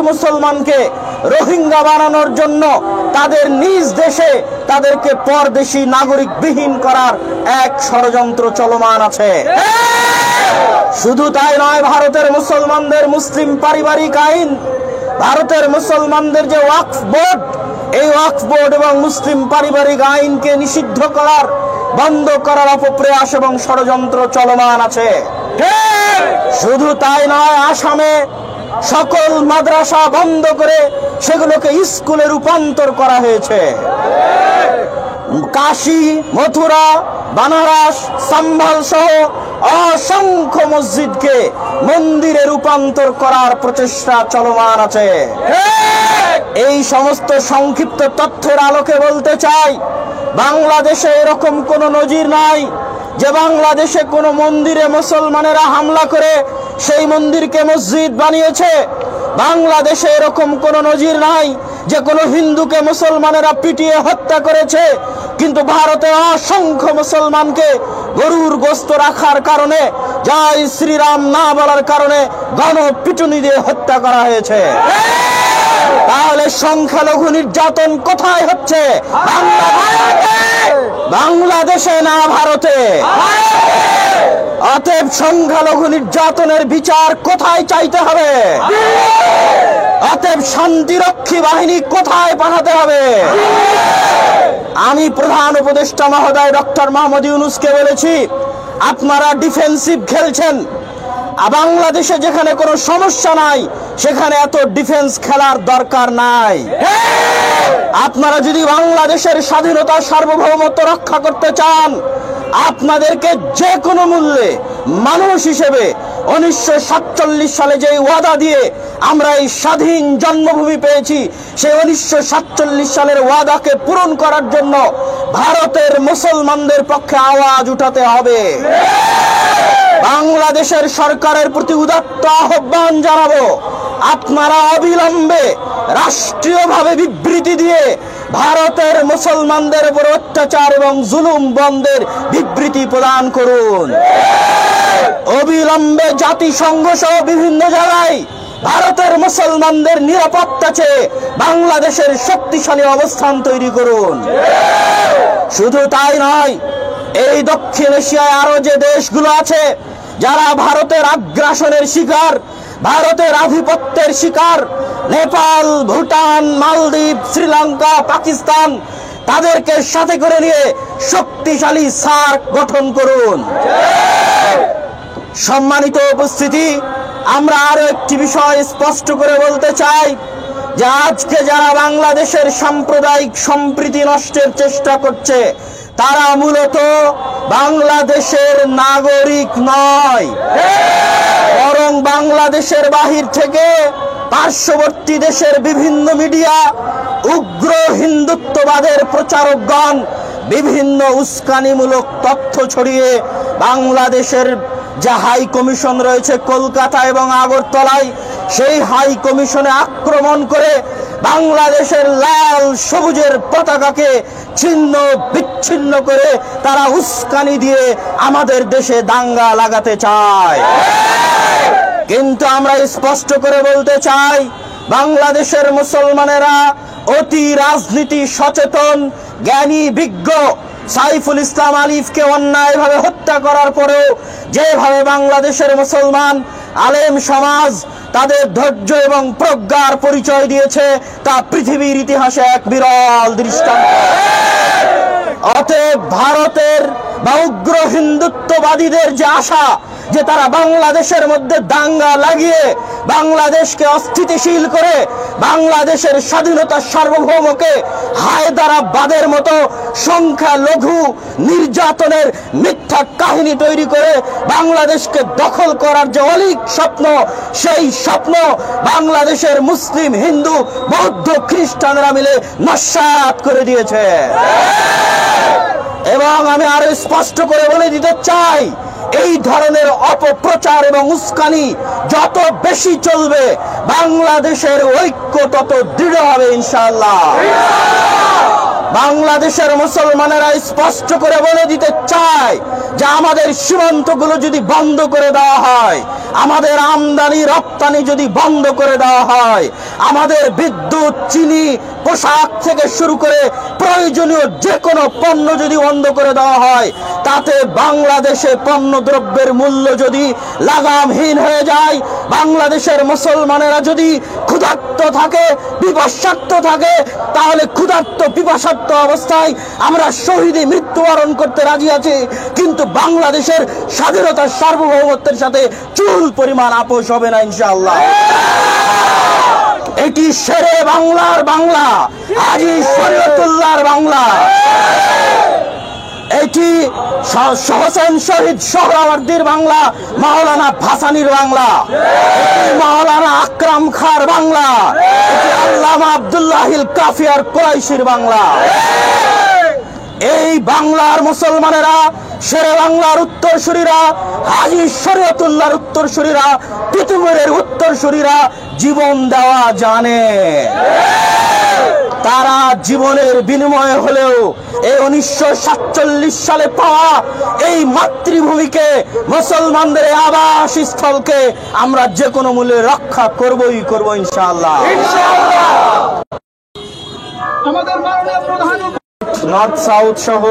মুসলমানকে রোহিঙ্গা বানানোর জন্য তাদের নিজ দেশে তাদেরকে পরদেশী নাগরিক বিহীন করার এক ষড়যন্ত্র চলমান আছে। শুধু তাই নয়, ভারতের মুসলমানদের মুসলিম পারিবারিক আইন, ভারতের মুসলমানদের যে ওয়াকফ বোর্ড, এই ওয়াকফ বোর্ড এবং মুসলিম পারিবারিক আইনকে নিষিদ্ধ করার, বন্ধ করার অপপ্রয়াস এবং ষড়যন্ত্র চলমান আছে। শুধু তাই নয়, আসামে সকল মাদ্রাসা বন্ধ করে সেগুলোকে স্কুলে রূপান্তর করা হয়েছে। কাশী, মথুরা, বানারস, সম্ভাল সহ অসংখ্য মসজিদকে মন্দিরে রূপান্তর করার প্রচেষ্টা চলমান আছে। এই সমস্ত সংক্ষিপ্ত তথ্যের আলোকে বলতে চাই, বাংলাদেশে এরকম কোনো নজির নাই যে বাংলাদেশে কোনো মন্দিরে মুসলমানেরা হামলা করে সেই মন্দিরকে মসজিদ বানিয়েছে। বাংলাদেশে এরকম কোনো নজির নাই যে কোনো হিন্দুকে মুসলমানেরা পিটিয়ে হত্যা করেছে। কিন্তু ভারতে অসংখ্য মুসলমানকে গরুর গোশত রাখার কারণে, জয় শ্রীরাম না বলার কারণে গণপিটুনি দিয়ে হত্যা করা হয়েছে। তাহলে সংখ্যালঘু নির্যাতন কোথায় হচ্ছে? বাংলাদেশে না ভারতে? অতএব সংখ্যালঘু নির্যাতনের বিচার কোথায় চাইতে হবে? অতএব শান্তিরক্ষী বাহিনী কোথায় পাঠাতে হবে? আমি প্রধান উপদেষ্টা মহোদয় ডক্টর মোহাম্মদ ইউনূসকে বলেছি, আপনারা ডিফেন্সিভ খেলছেন। বাংলাদেশে যেখানে কোনো সমস্যা নাই সেখানে এত ডিফেন্স খেলার দরকার নাই। আপনারা যদি বাংলাদেশের স্বাধীনতা সার্বভৌমত্ব রক্ষা করতে চান, আপনাদেরকে যে কোনো মূল্যে মানুষ হিসেবে 1947 সালে যে ওয়াদা দিয়ে আমরা এই স্বাধীন জন্মভূমি পেয়েছি, সেই 1947 সালের ওয়াদাকে পূরণ করার জন্য ভারতের মুসলমানদের পক্ষে আওয়াজ উঠাতে হবে। বাংলাদেশের সরকারের প্রতি উদাত্ত আহ্বান জানাবো, আপনারা অবিলম্বে রাষ্ট্রীয়ভাবে বিবৃতি দিয়ে ভারতের মুসলমানদের উপর অত্যাচার এবং জুলুম বন্ধের বিবৃতি প্রদান করুন। অবিলম্বে জাতিসংঘ সহ বিভিন্ন জায়গায় ভারতের মুসলমানদের নিরাপত্তা চেয়ে বাংলাদেশের শক্তিশালী অবস্থান তৈরি করুন। শুধু তাই নয়, এই দক্ষিণ এশিয়ায় আরো যে দেশগুলো আছে যারা ভারতের আগ্রাসনের শিকার, ভারতের আধিপত্যের শিকার, নেপাল, ভুটান, মালদ্বীপ, শ্রীলঙ্কা, পাকিস্তান, তাদেরকে সাথে করে নিয়ে শক্তিশালী সার্ক গঠন করুন। সম্মানিত উপস্থিতি, আমরা আরো একটি বিষয় স্পষ্ট করে বলতে চাই যে আজকে যারা বাংলাদেশের সাম্প্রদায়িক সম্প্রীতি নষ্টের চেষ্টা করছে, তারা মূলত বাংলাদেশের নাগরিক নয়, বরং বাংলাদেশের বাহির থেকে পার্শ্ববর্তী দেশের বিভিন্ন মিডিয়া, উগ্র হিন্দুত্ববাদের প্রচারকগণ বিভিন্ন উস্কানিমূলক তথ্য ছড়িয়ে বাংলাদেশের যে হাই কমিশন রয়েছে কলকাতা এবং আগরতলায়, সেই হাই কমিশনে আক্রমণ করে বাংলাদেশের লাল সবুজের পতাকাকে ছিন্ন বিচ্ছিন্ন করে তারা উস্কানি দিয়ে আমাদের দেশে দাঙ্গা লাগাতে চায়। কিন্তু আমরা স্পষ্ট করে বলতে চাই, বাংলাদেশের মুসলমানেরা অতি রাজনীতি সচেতন, জ্ঞানী, বিজ্ঞ সাইফুল ইসলাম আলিফকে অন্যায়ভাবে হত্যা করার পরেও যেভাবে বাংলাদেশের মুসলমান আলেম সমাজ তাদের ধৈর্য এবং প্রজ্ঞার পরিচয় দিয়েছে, তা পৃথিবীর ইতিহাসে এক বিরল দৃষ্টান্ত। অতএব ভারতের বা উগ্র হিন্দুত্ববাদীদের যে আশা যে তারা বাংলাদেশের মধ্যে দাঙ্গা লাগিয়ে বাংলাদেশকে অস্থিতিশীল করে বাংলাদেশের স্বাধীনতা সার্বভৌমকে হায়দারাবাদের মতো সংখ্যালঘু নির্যাতনের মিথ্যা কাহিনী তৈরি করে বাংলাদেশকে দখল করার যে অলীক স্বপ্ন, সেই স্বপ্ন বাংলাদেশের মুসলিম, হিন্দু, বৌদ্ধ, খ্রিস্টানরা মিলে নস্যাৎ করে দিয়েছে। এবং আমি আরো স্পষ্ট করে বলে দিতে চাই, এই ধরনের অপপ্রচার এবং উস্কানি যত বেশি চলবে, বাংলাদেশের ঐক্য তত দৃঢ় হবে ইনশাআল্লাহ। বাংলাদেশের মুসলমানেরা স্পষ্ট করে বলে দিতে চায় যে আমাদের সীমান্তগুলো যদি বন্ধ করে দেওয়া হয়, আমাদের আমদানি রপ্তানি যদি বন্ধ করে দেওয়া হয়, আমাদের বিদ্যুৎ, চিনি, পোশাক থেকে শুরু করে প্রয়োজনীয় যে কোনো পণ্য যদি বন্ধ করে দেওয়া হয়, তাতে বাংলাদেশে পণ্য দ্রব্যের মূল্য যদি লাগামহীন হয়ে যায়, বাংলাদেশের মুসলমানেরা যদি ক্ষুধার্ত থাকে, পিপাসার্ত থাকে, তাহলে ক্ষুধার্ত পিপাসার্ত অবস্থায় আমরা শহীদে মৃত্যুবরণ করতে রাজি আছি, কিন্তু বাংলাদেশের স্বাধীনতার সার্বভৌমত্বের সাথে চুল পরিমাণ আপোষ হবে না ইনশাআল্লাহ। এটি শেরে বাংলার বাংলা, হাজী শরীয়তুল্লাহর বাংলা, এটি হোসেন শহীদ সোহরাওয়ার্দীর বাংলা, মাওলানা ভাসানীর বাংলা, এটি মাওলানা আকরাম খাঁর বাংলা, এটি আল্লামা আব্দুল্লাহিল কাফিয়ার কুরাইশির বাংলা। এই বাংলার মুসলমানেরা, শেরে বাংলার উত্তরসূরিরা, হাজী শরীয়তুল্লাহর উত্তরসূরিরা, তিতুমিরের উত্তরসূরিরা জীবন দেওয়া জানে। তারা জীবনের বিনিময়ে হলেও এই 1947 সালে পাওয়া এই মাতৃভূমিকে, মুসলমানদের আবাস স্থলকে আমরা যে কোনো মূল্যে রক্ষা করবই করব ইনশাআল্লাহ। নর্থ সাউথ সহ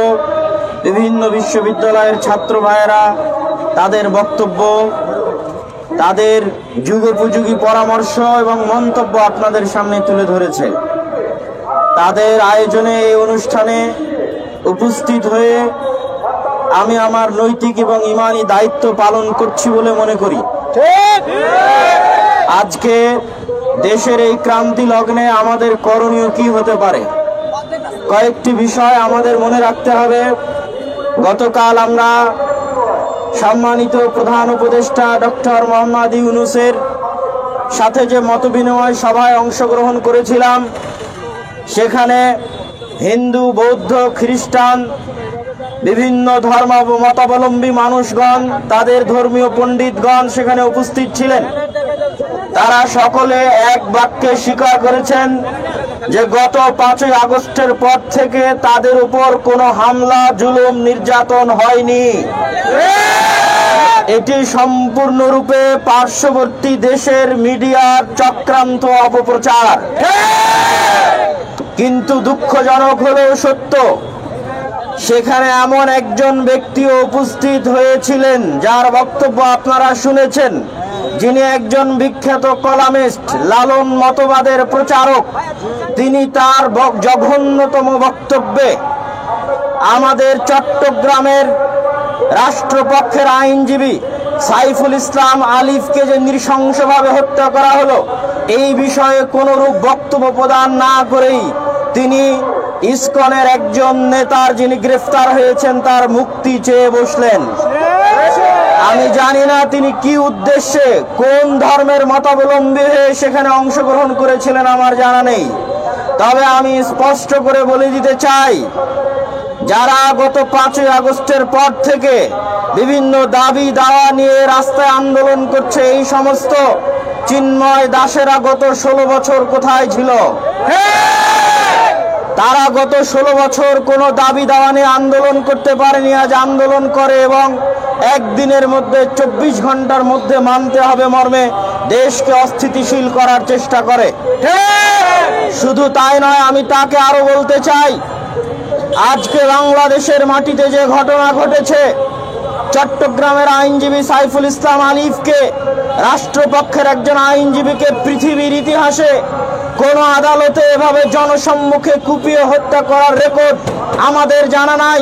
বিভিন্ন বিশ্ববিদ্যালয়ের ছাত্র ভাইয়েরা তাদের বক্তব্য, তাদের যুগোপযোগী পরামর্শ এবং মন্তব্য আপনাদের সামনে তুলে ধরেছে। তাদের আয়োজনে এই অনুষ্ঠানে উপস্থিত হয়ে আমি আমার নৈতিক এবং ঈমানি দায়িত্ব পালন করছি বলে মনে করি। আজকে দেশের এই ক্রান্তি লগ্নে আমাদের করণীয় কি হতে পারে, কয়েকটি বিষয় আমাদের মনে রাখতে হবে। গতকাল আমরা সম্মানিত প্রধান উপদেষ্টা ডক্টর মোহাম্মদ ইউনূসের সাথে যে মতবিনিময় সভায় অংশগ্রহণ করেছিলাম, সেখানে হিন্দু, বৌদ্ধ, খ্রিস্টান, বিভিন্ন ধর্ম মতাবলম্বী মানুষগণ, তাদের ধর্মীয় পণ্ডিতগণ সেখানে উপস্থিত ছিলেন। তারা সকলে এক বাক্যে স্বীকার করেছেন যে গত 5ই আগস্টের পর থেকে তাদের উপর কোনো হামলা, জুলুম, নির্যাতন হয়নি। এটি সম্পূর্ণরূপে পার্শ্ববর্তী দেশের মিডিয়ার চক্রান্ত, অপপ্রচার। কিন্তু দুঃখজনক হলেও সত্য, সেখানে এমন একজন ব্যক্তিও উপস্থিত হয়েছিলেন যার বক্তব্য আপনারা শুনেছেন, যিনি একজন বিখ্যাত কলামিস্ট, লালন মতবাদের প্রচারক। তিনি তার জঘন্যতম বক্তব্যে আমাদের চট্টগ্রামের রাষ্ট্রপক্ষের আইনজীবী সাইফুল ইসলাম আলিফকে যে নৃশংসভাবে হত্যা করা হলো, এই বিষয়ে কোনরূপ বক্তব্য প্রদান না করেই তিনি ইসকনের একজন নেতার, যিনি গ্রেফতার হয়েছেন, তার মুক্তি চেয়ে বসলেন। আমি জানি না তিনি কি উদ্দেশ্যে, কোন ধর্মের মতাবলম্বী হয়ে সেখানে অংশগ্রহণ করেছিলেন, আমার জানা নেই। তবে আমি স্পষ্ট করে বলে দিতে চাই, যারা গত 5ই আগস্টের পর থেকে বিভিন্ন দাবি দাওয়া নিয়ে রাস্তায় আন্দোলন করছে, এই সমস্ত চিন্ময় দাসেরা গত 16 বছর কোথায় ছিল? তারা গত 16 বছর কোনো দাবি দাওয়া নিয়ে আন্দোলন করতে পারেনি, আজ আন্দোলন করে এবং একদিনের মধ্যে 24 ঘন্টার মধ্যে মানতে হবে মর্মে দেশকে অস্থিতিশীল করার চেষ্টা করে। শুধু তাই নয়, আমি তাকে আরো বলতে চাই, আজকে বাংলাদেশের মাটিতে যে ঘটনা ঘটেছে, চট্টগ্রামের আইনজীবী সাইফুল ইসলাম আলিফকে, রাষ্ট্রপক্ষের একজন আইনজীবীকে পৃথিবীর ইতিহাসে কোন আদালতে এভাবে জনসম্মুখে কুপিয়ে হত্যা করার রেকর্ড আমাদের জানা নাই।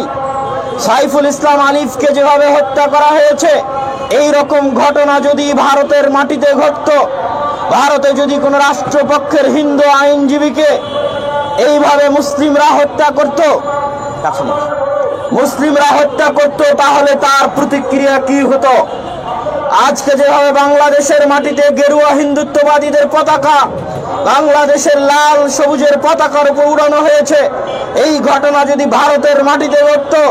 সাইফুল ইসলাম আলিফকে যেভাবে হত্যা করা হয়েছে, এই রকম ঘটনা যদি ভারতের মাটিতে ঘটতো, ভারতে যদি কোনো রাষ্ট্রপক্ষের হিন্দু আইনজীবীকে এইভাবে মুসলিমরা হত্যা করত, তাহলে তার প্রতিক্রিয়া কি হতো? আজকে যেভাবে বাংলাদেশের মাটিতে গেরুয়া হিন্দুত্ববাদীদের পতাকা বাংলাদেশের লাল সবুজের পতাকার উপর উড়ানো হয়েছে, এই ঘটনা যদি ভারতের মাটিতে ঘটতো,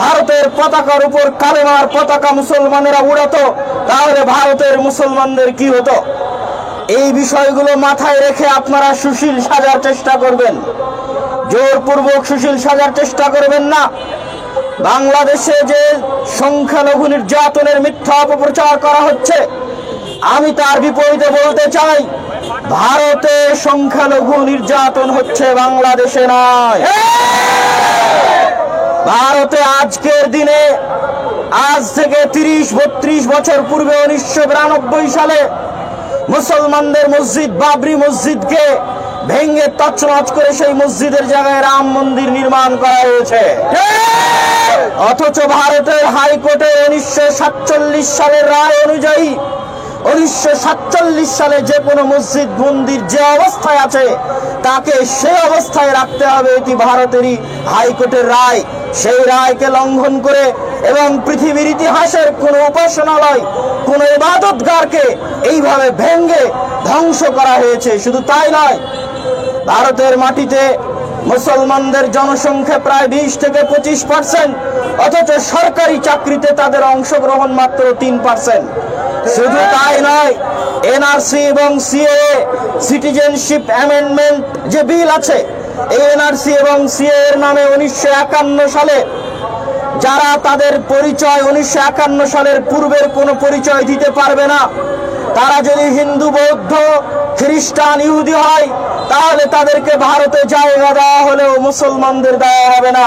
ভারতের পতাকার উপর কালেমার পতাকা মুসলমানেরা উড়াতো, তাহলে ভারতের মুসলমানদের কি হতো? এই বিষয়গুলো মাথায় রেখে আপনারা সুশীল সাজার চেষ্টা করবেন, জোরপূর্বক সুশীল সাজার চেষ্টা করবেন না। বাংলাদেশে যে সংখ্যালঘু নির্যাতনের মিথ্যা অপপ্রচার করা হচ্ছে, আমি তার বিপরীতে বলতে চাই, ভারতে সংখ্যালঘু নির্যাতন হচ্ছে, বাংলাদেশে নয়। ভারতে আজকের দিনে, আজ থেকে 30-32 বছর পূর্বে 1992 সালে মুসলমানদের মসজিদ বাবরি মসজিদকে ভেঙে তছনছ করে সেই মসজিদের জায়গায় রাম মন্দির নির্মাণ করা হয়েছে। অথচ ভারতের হাইকোর্টের 1947 সালের রায় অনুযায়ী 1947 সালে যে কোনো মসজিদ মন্দির যে অবস্থায় আছে তাকে সেই অবস্থায় রাখতে হবে, এটি ভারতেরই হাইকোর্টের রায়। সেই রায়কে লঙ্ঘন করে এবং পৃথিবীর ইতিহাসের কোন উপাসনালয়, কোন ইবাদতগারকে এইভাবে ভেঙে ধ্বংস করা হয়েছে। শুধু তাই নয়, ভারতের মাটিতে মুসলমানদের জনসংখ্যা প্রায় 20 থেকে 25%, অথচ সরকারি চাকরিতে তাদের অংশগ্রহণ মাত্র 3%। শুধু তাই নয়, এনআরসি এবং সিএএ সিটিজেনশিপ অ্যামেন্ডমেন্ট যে বিল আছে, এই এনআরসি এবং সিএএ এর নামে 1951 সালে যারা তাদের পরিচয় 1951 সালের পূর্বের কোনো পরিচয় দিতে পারবে না, তারা যদি হিন্দু, বৌদ্ধ, খ্রিস্টান, ইহুদি হয়, তাহলে তাদেরকে ভারতে জায়গা দেওয়া হলেও মুসলমানদের দেওয়া হবে না।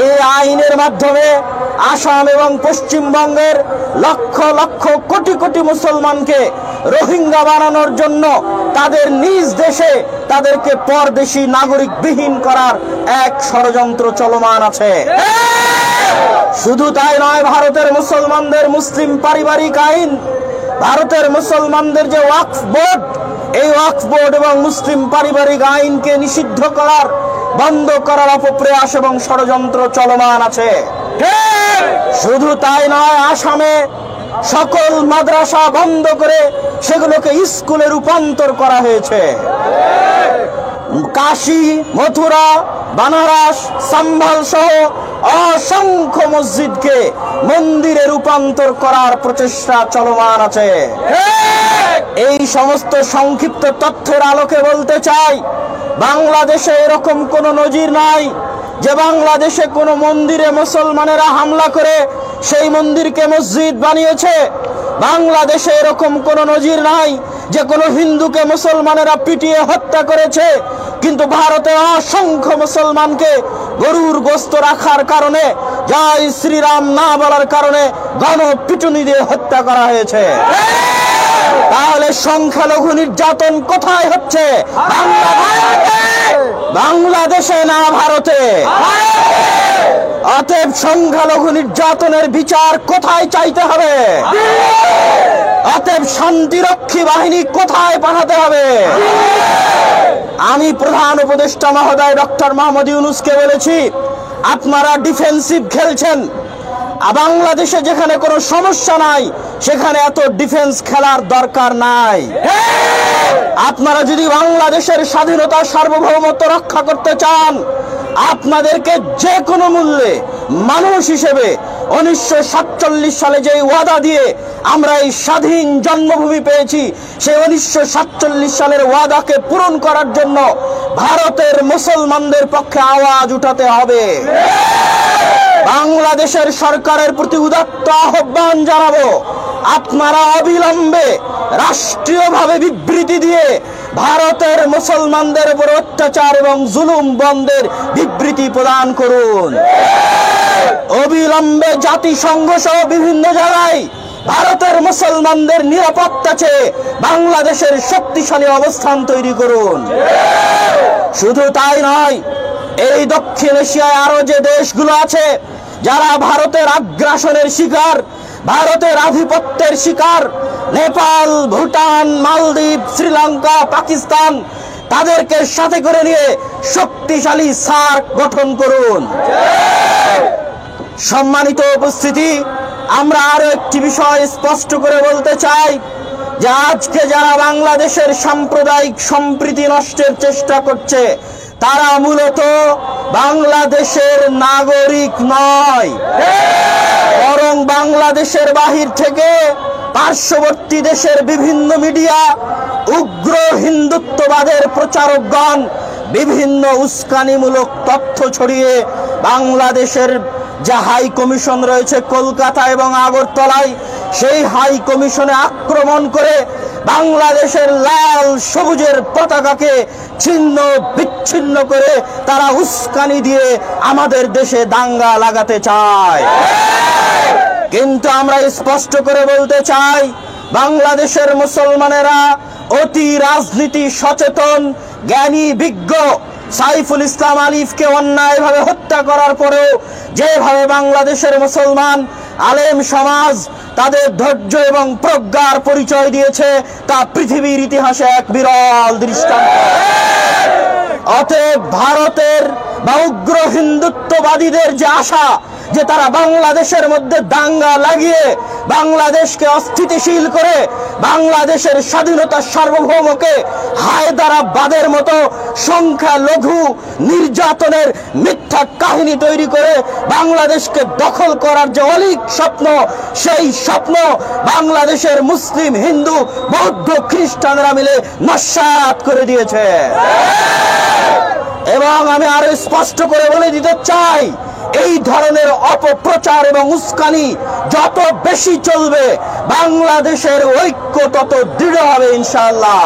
এই আইনের মাধ্যমে আসাম এবং পশ্চিমবঙ্গের লক্ষ লক্ষ কোটি কোটি মুসলমানকে রোহিঙ্গা বানানোর জন্য তাদের নিজ দেশে তাদেরকে পরদেশী নাগরিক বিহীন করার এক ষড়যন্ত্র চলমান আছে। শুধু তাই নয়, ভারতের মুসলমানদের মুসলিম পারিবারিক আইন, ভারতের মুসলমানদের যে ওয়াকফ বোর্ড, এই ওয়াকফ বোর্ড এবং মুসলিম পারিবারিক আইনকে নিষিদ্ধ করার, বন্ধ করার অপপ্রয়াস এবং ষড়যন্ত্র চলমান আছে। শুধু তাই নয়, আসামে সকল মাদ্রাসা বন্ধ করে সেগুলোকে স্কুলে রূপান্তর করা হয়েছে। কাশী, মথুরা, বানারস, সম্বল সহ অসংখ্য মসজিদকে মন্দিরে রূপান্তর করার প্রচেষ্টা চলমান আছে। এই সমস্ত সংক্ষিপ্ত তথ্যের আলোকে বলতে চাই, বাংলাদেশে এরকম কোন নজির নাই যে বাংলাদেশে কোন মন্দিরে মুসলমানেরা হামলা করে সেই মন্দিরকে মসজিদ বানিয়েছে। বাংলাদেশে এরকম কোন নজির নাই যে কোনো হিন্দুকে মুসলমানেরা পিটিয়ে হত্যা করেছে, কিন্তু ভারতে অসংখ্য মুসলমানকে গরুর গোশত রাখার কারণে, জয় শ্রীরাম না বলার কারণে গণপিটুনি দিয়ে হত্যা করা হয়েছে। তাহলে সংখ্যালঘু নির্যাতন কোথায় হচ্ছে? বাংলাদেশে না ভারতে? অতএব সংখ্যালঘু নির্যাতনের বিচার কোথায় চাইতে হবে? অতএব শান্তিরক্ষী বাহিনী কোথায় পাঠাতে হবে? আমি প্রধান উপদেষ্টা মহোদয় ডক্টর মোহাম্মদ ইউনূসকে বলেছি, আপনারা ডিফেন্সিভ খেলছেন। বাংলাদেশে যেখানে কোনো সমস্যা নাই সেখানে এত ডিফেন্স খেলার দরকার নাই। আপনারা যদি বাংলাদেশের স্বাধীনতা, সার্বভৌমত্ব রক্ষা করতে চান, আপনাদেরকে যে কোনো মূল্যে মানুষ হিসেবে 1947 সালে যে ওয়াদা দিয়ে আমরা এই স্বাধীন জন্মভূমি পেয়েছি, সেই 1947 সালের ওয়াদাকে পূরণ করার জন্য ভারতের মুসলমানদের পক্ষে আওয়াজ উঠাতে হবে। বাংলাদেশের সরকারের প্রতি উদাত্ত আহ্বান জানাবো, আপনারা অবিলম্বে রাষ্ট্রীয়ভাবে বিবৃতি দিয়ে ভারতের মুসলমানদের উপর অত্যাচার এবং জুলুম বন্ধের বিবৃতি প্রদান করুন। অবিলম্বে জাতিসংঘ সহ বিভিন্ন জায়গায় ভারতের মুসলমানদের নিরাপত্তা চেয়ে বাংলাদেশের শক্তিশালী অবস্থান তৈরি করুন। শুধু তাই নয়, এই দক্ষিণ এশিয়ায় আরো যে দেশগুলো আছে যারা ভারতের আগ্রাসনের শিকার, ভারতের আধিপত্যের শিকার, নেপাল, ভুটান, মালদ্বীপ, শ্রীলঙ্কা, পাকিস্তান, তাদেরকে সাথে করে নিয়ে শক্তিশালী সার্ক গঠন করুন। সম্মানিত উপস্থিতি, আমরা আরো একটি বিষয় স্পষ্ট করে বলতে চাই যে আজকে যারা বাংলাদেশের সাম্প্রদায়িক সম্প্রীতি নষ্টের চেষ্টা করছে, তারা মূলত বাংলাদেশের নাগরিক নয়, বরং বাংলাদেশের বাহির থেকে পার্শ্ববর্তী দেশের বিভিন্ন মিডিয়া, উগ্র হিন্দুত্ববাদের প্রচারকগণ বিভিন্ন উস্কানিমূলক তথ্য ছড়িয়ে বাংলাদেশের যে হাই কমিশন রয়েছে কলকাতা এবং আগরতলায়, সেই হাই কমিশনে আক্রমণ করে বাংলাদেশের লাল সবুজের পতাকাকে ছিন্ন বিচ্ছিন্ন করে তারা উস্কানি দিয়ে আমাদের দেশে দাঙ্গা লাগাতে চায়। কিন্তু আমরা স্পষ্ট করে বলতে চাই, বাংলাদেশের মুসলমানেরা অতি রাজনীতি সচেতন, জ্ঞানী, বিজ্ঞ। সাইফুল ইসলাম আলিফকে অন্যায়ভাবে হত্যা করার পরেও যেভাবে বাংলাদেশের মুসলমান আলেম সমাজ তাদের ধৈর্য এবং প্রজ্ঞার পরিচয় দিয়েছে, তা পৃথিবীর ইতিহাসে এক বিরল দৃষ্টান্ত। অতএব ভারতের বা উগ্র হিন্দুত্ববাদীদের যে আশা যে তারা বাংলাদেশের মধ্যে দাঙ্গা লাগিয়ে বাংলাদেশকে অস্থিতিশীল করে বাংলাদেশের স্বাধীনতা সার্বভৌমকে হায়দারাবাদের মতো সংখ্যালঘু নির্যাতনের মিথ্যা কাহিনী তৈরি করে বাংলাদেশকে দখল করার যে অলীক স্বপ্ন, সেই স্বপ্ন বাংলাদেশের মুসলিম, হিন্দু, বৌদ্ধ, খ্রিস্টানরা মিলে নস্যাৎ করে দিয়েছে। এবং আমি আরো স্পষ্ট করে বলে দিতে চাই, এই ধরনের অপপ্রচার এবং উস্কানি যত বেশি চলবে, বাংলাদেশের ঐক্য তত দৃঢ় হবে ইনশাআল্লাহ।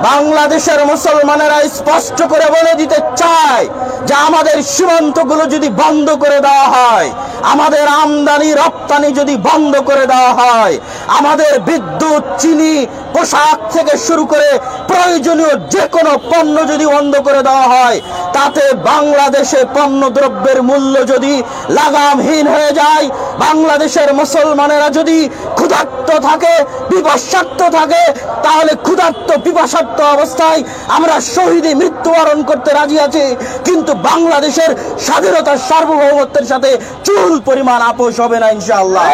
বাংলাদেশের মুসলমানেরা স্পষ্ট করে বলে দিতে চায় যে আমাদের সীমান্তগুলো যদি বন্ধ করে দেওয়া হয়, আমাদের আমদানি রপ্তানি যদি বন্ধ করে দেওয়া হয়, আমাদের বিদ্যুৎ, চিনি, পোশাক থেকে শুরু করে প্রয়োজনীয় যে কোনো পণ্য যদি বন্ধ করে দেওয়া হয়, তাতে বাংলাদেশে পণ্য দ্রব্যের মূল্য যদি লাগামহীন হয়ে যায়, বাংলাদেশের মুসলমানেরা যদি ক্ষুধার্ত থাকে, পিপাসার্ত থাকে, তাহলে ক্ষুধার্ত পিপাসার্ত অবস্থায় আমরা শহীদে মৃত্যুবরণ করতে রাজি আছি, কিন্তু বাংলাদেশের স্বাধীনতার সার্বভৌমত্বের সাথে চুল পরিমাণ আপোষ হবে না ইনশাআল্লাহ।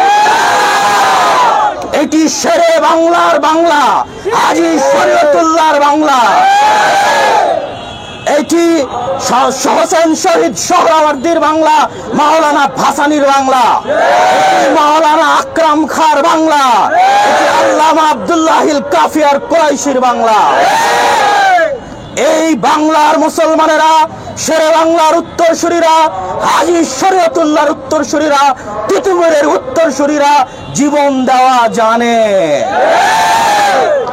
এটি শেরে বাংলার বাংলা, হাজী শরীয়তুল্লাহর বাংলা, এটি হোসেন শহীদ সোহরাওয়ার্দীর বাংলা, মাওলানা ভাসানীর বাংলা, মাওলানা আকরাম খাঁর বাংলা, আল্লামা আব্দুল্লাহিল কাফিয়ার কুরাইশির বাংলা। এই বাংলার মুসলমানেরা, শেরে বাংলার উত্তরসূরিরা, হাজী শরীয়তুল্লাহর উত্তরসূরিরা, তিতুমীরের উত্তরসূরিরা জীবন দেওয়া জানে।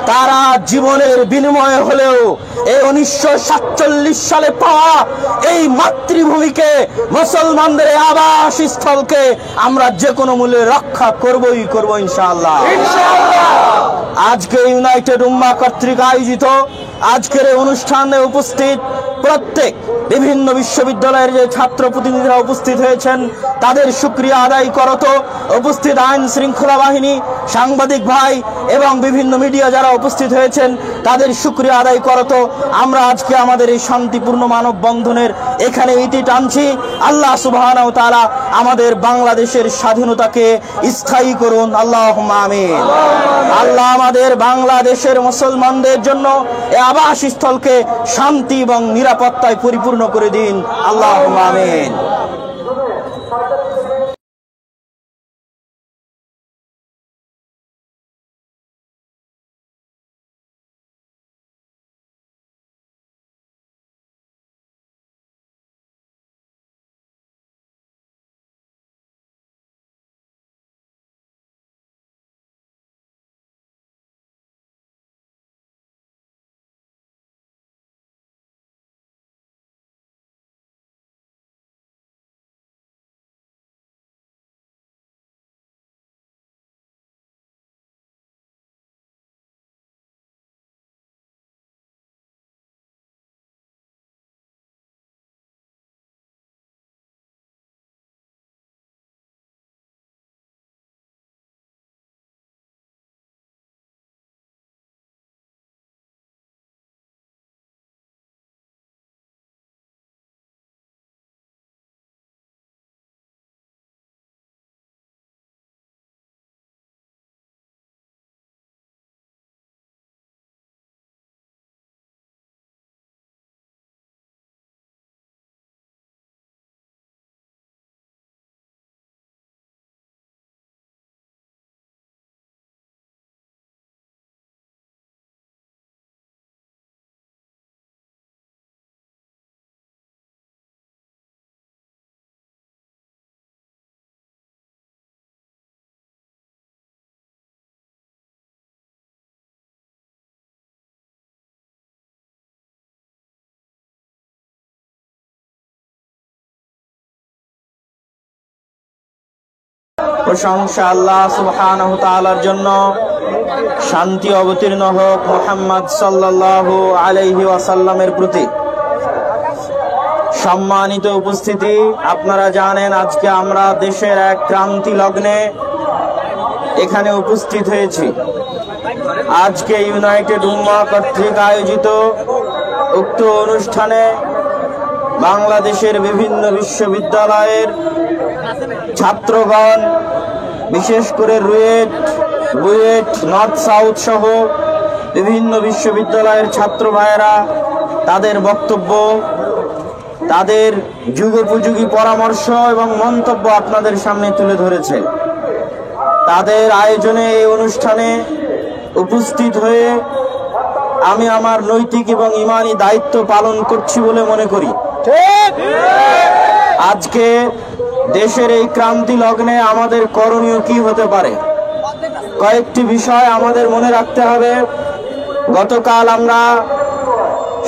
তারা জীবনের বিনিময়ে হলেও এই 1947 সালে পাওয়া এই মাতৃভূমিকে, মুসলমানদের আবাস স্থলকে আমরা যে কোনো মূল্যে রক্ষা করবই করব ইনশাআল্লাহ। আজকে ইউনাইটেড উম্মাহ কর্তৃক আয়োজিত আজকের এই অনুষ্ঠানে উপস্থিত প্রত্যেক বিভিন্ন বিশ্ববিদ্যালয়ের যে ছাত্র প্রতিনিধিরা উপস্থিত হয়েছেন, তাদের শুকরিয়া আদায় করত। উপস্থিত আইন শৃঙ্খলা বাহিনী, সাংবাদিক ভাই এবং বিভিন্ন মিডিয়া যারা উপস্থিত হয়েছেন, তাদের শুকরিয়া আদায় করত। আমরা আজকে আমাদের এই শান্তিপূর্ণ মানববন্ধনের এখানে ইতি টানছি। আল্লাহ সুবহানাহু ওয়া তাআলা আমাদের বাংলাদেশের স্বাধীনতাকে স্থায়ী করুন, আল্লাহুম্মা আমিন। আল্লাহ আমাদের বাংলাদেশের মুসলমানদের জন্য এই আবাসস্থলকে শান্তি এবং নিরাপত্তায় পরিপূর্ণ করে দিন, আল্লাহুম্মা আমিন। প্রশংসা আল্লাহ সুবহানাহু তাআলার জন্য। শান্তি অবতীর্ণ হোক মুহাম্মদ সাল্লাল্লাহু আলাইহি ওয়াসাল্লামের প্রতি। সম্মানিত উপস্থিতি, আপনারা জানেন আজকে আমরা দেশের এক ক্রান্তি লগ্নে এখানে উপস্থিত হয়েছি। আজকে ইউনাইটেড উম্মাহ কর্তৃক আয়োজিত উক্ত অনুষ্ঠানে বাংলাদেশের বিভিন্ন বিশ্ববিদ্যালয়ের ছাত্রগণ, বিশেষ করে রুয়েট, বুয়েট, নর্থ সাউথ সহ বিভিন্ন বিশ্ববিদ্যালয়ের ছাত্র ভাইয়েরা তাদের বক্তব্য, তাদের যুগোপযোগী পরামর্শ এবং মন্তব্য আপনাদের সামনে তুলে ধরেছে। তাদের আয়োজনে এই অনুষ্ঠানে উপস্থিত হয়ে আমি আমার নৈতিক এবং ঈমানি দায়িত্ব পালন করছি বলে মনে করি। আজকে দেশের এই ক্রান্তি লগ্নে আমাদের করণীয় কি হতে পারে, কয়েকটি বিষয় আমাদের মনে রাখতে হবে। গতকাল আমরা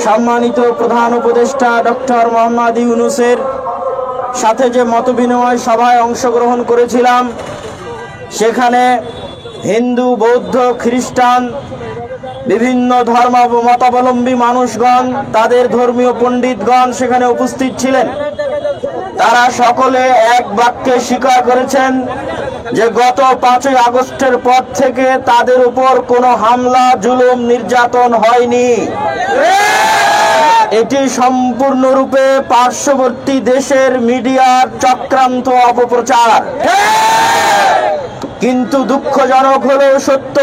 সম্মানিত প্রধান উপদেষ্টা ডক্টর মোহাম্মদ ইউনূসের সাথে যে মতবিনিময় সভায় অংশগ্রহণ করেছিলাম, সেখানে হিন্দু, বৌদ্ধ, খ্রিস্টান, বিভিন্ন মতাবলম্বী মানুষগণ, তাদের ধর্মীয় পণ্ডিতগণ সেখানে উপস্থিত ছিলেন। তারা সকলে এক বাক্যে স্বীকার করেছেন যে গত 5ই আগস্টের পর থেকে তাদের উপর কোনো হামলা, জুলুম, নির্যাতন হয়নি। এটি সম্পূর্ণরূপে পার্শ্ববর্তী দেশের মিডিয়ার চক্রান্ত, অপপ্রচার। কিন্তু দুঃখজনক হলেও সত্য,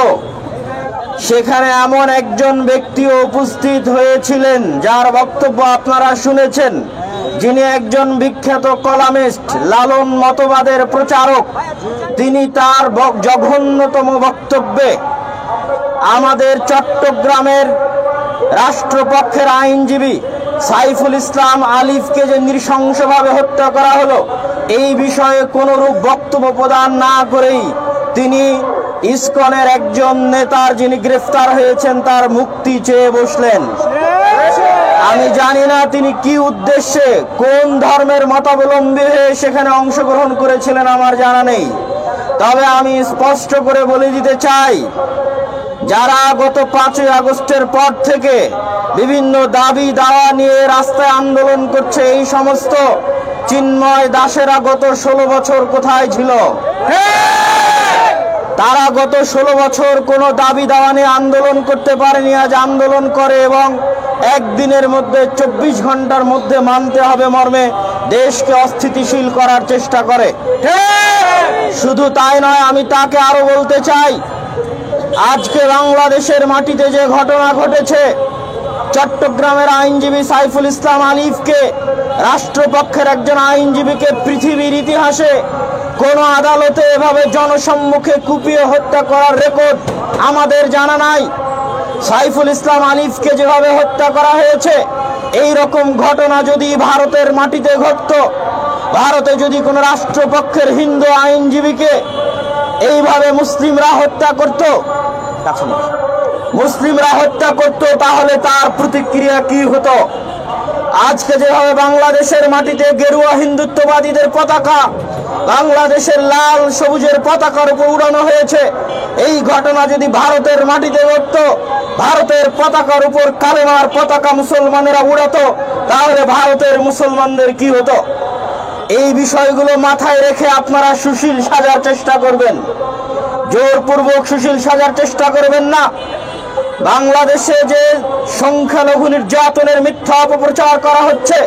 সেখানে এমন একজন ব্যক্তিও উপস্থিত হয়েছিলেন যার বক্তব্য আপনারা শুনেছেন, যিনি একজন বিখ্যাত কলামিস্ট, লালন মতবাদের প্রচারক। তিনি তার জঘন্যতম বক্তব্যে আমাদের চট্টগ্রামের রাষ্ট্রপক্ষের আইনজীবী সাইফুল ইসলাম আলিফকে যে নৃশংসভাবে হত্যা করা হলো, এই বিষয়ে কোনরূপ বক্তব্য প্রদান না করেই তিনি ইসকনের একজন নেতার, যিনি গ্রেফতার হয়েছেন, তার মুক্তি চেয়ে বসলেন। আমি জানি না তিনি কি উদ্দেশ্যে, কোন ধর্মের মতাবলম্বী হয়ে সেখানে অংশগ্রহণ করেছিলেন, আমার জানা নেই। তবে আমি স্পষ্ট করে বলে দিতে চাই, যারা গত 5ই আগস্টের পর থেকে বিভিন্ন দাবি দাওয়া নিয়ে রাস্তায় আন্দোলন করছে, এই সমস্ত চিন্ময় দাসেরা গত 16 বছর কোথায় ছিল? তারা গত 16 বছর কোনো দাবি দাওয়া নিয়ে আন্দোলন করতে পারেনি। আজ আন্দোলন করে এবং একদিনের মধ্যে, 24 ঘন্টার মধ্যে মানতে হবে মর্মে দেশকে অস্থিতিশীল করার চেষ্টা করে। শুধু তাই নয়, আমি তাকে আরো বলতে চাই, আজকে বাংলাদেশের মাটিতে যে ঘটনা ঘটেছে, চট্টগ্রামের আইনজীবী সাইফুল ইসলাম আলিফকে, রাষ্ট্রপক্ষের একজন আইনজীবীকে পৃথিবীর ইতিহাসে কোন আদালতে এভাবে জনসম্মুখে কুপিয়ে হত্যা করার রেকর্ড আমাদের জানা নাই। সাইফুল ইসলাম আলিফকে যেভাবে হত্যা করা হয়েছে, এই রকম ঘটনা যদি ভারতের মাটিতে ঘটত, ভারতে যদি কোন রাষ্ট্রপক্ষের হিন্দু আইনজীবীকে এইভাবে মুসলিমরা হত্যা করত, তাহলে তার প্রতিক্রিয়া কি হতো? আজকে যেভাবে বাংলাদেশের মাটিতে গেরুয়া হিন্দুত্ববাদীদের পতাকা বাংলাদেশের লাল সবুজের পতাকার উপর উড়ানো হয়েছে, এই ঘটনা যদি ভারতের মাটিতে ঘটত, ভারতের পতাকার উপর কালেমার পতাকা মুসলমানেরা উড়াতো, তাহলে ভারতের মুসলমানদের কি হতো? এই বিষয়গুলো মাথায় রেখে আপনারা সুশীল সাজার চেষ্টা করবেন, জোরপূর্বক সুশীল সাজার চেষ্টা করবেন না। বাংলাদেশে যে সংখ্যালঘু নির্যাতনের মিথ্যা অপপ্রচার করা হচ্ছে,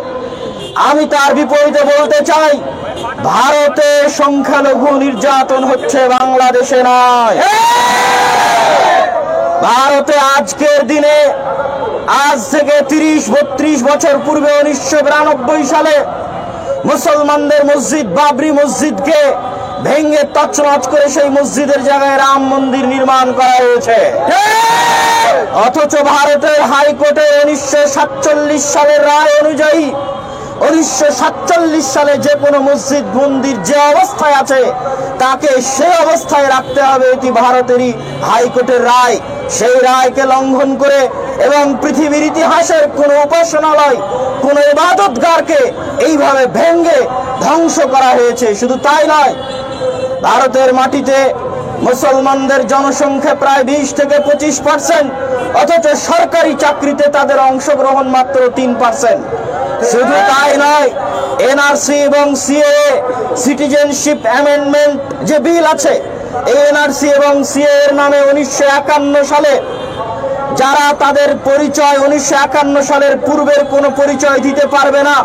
আমি তার বিপরীতে বলতে চাই, ভারতে সংখ্যালঘু নির্যাতন হচ্ছে, বাংলাদেশে নয়। ভারতে আজকের দিনে, আজ থেকে 30-32 বছর পূর্বে 1992 সালে মুসলমানদের মসজিদ বাবরি মসজিদকে ভেঙে তছনছ করে সেই মসজিদের জায়গায় রাম মন্দির নির্মাণ করা হয়েছে। অথচ ভারতের হাইকোর্টের 1947 সালের রায় অনুযায়ী 1947 সালে যে কোনো মসজিদ মন্দির যে অবস্থায় আছে তাকে সে অবস্থায় রাখতে হবে, এটি ভারতেরই হাইকোর্টের রায়। সেই রায়কে লঙ্ঘন করে এবং পৃথিবীর ইতিহাসের কোন উপাসনালয়, কোন ইবাদতগারকে এইভাবে ভেঙে ধ্বংস করা হয়েছে। শুধু তাই নয়, ভারতের মাটিতে মুসলমানদের জনসংখ্যা প্রায় 20 থেকে 25%, অথচ সরকারি চাকরিতে তাদের অংশগ্রহণ মাত্র 3%। শুধু তাই নয়, এনআরসি এবং সিএএ সিটিজেনশিপ অ্যামেন্ডমেন্ট যে বিল আছে, এই এনআরসি এবং সিএএ এর নামে 1951 সালে যারা তাদের পরিচয় 1951 সালের পূর্বের কোনো পরিচয় দিতে পারবে না,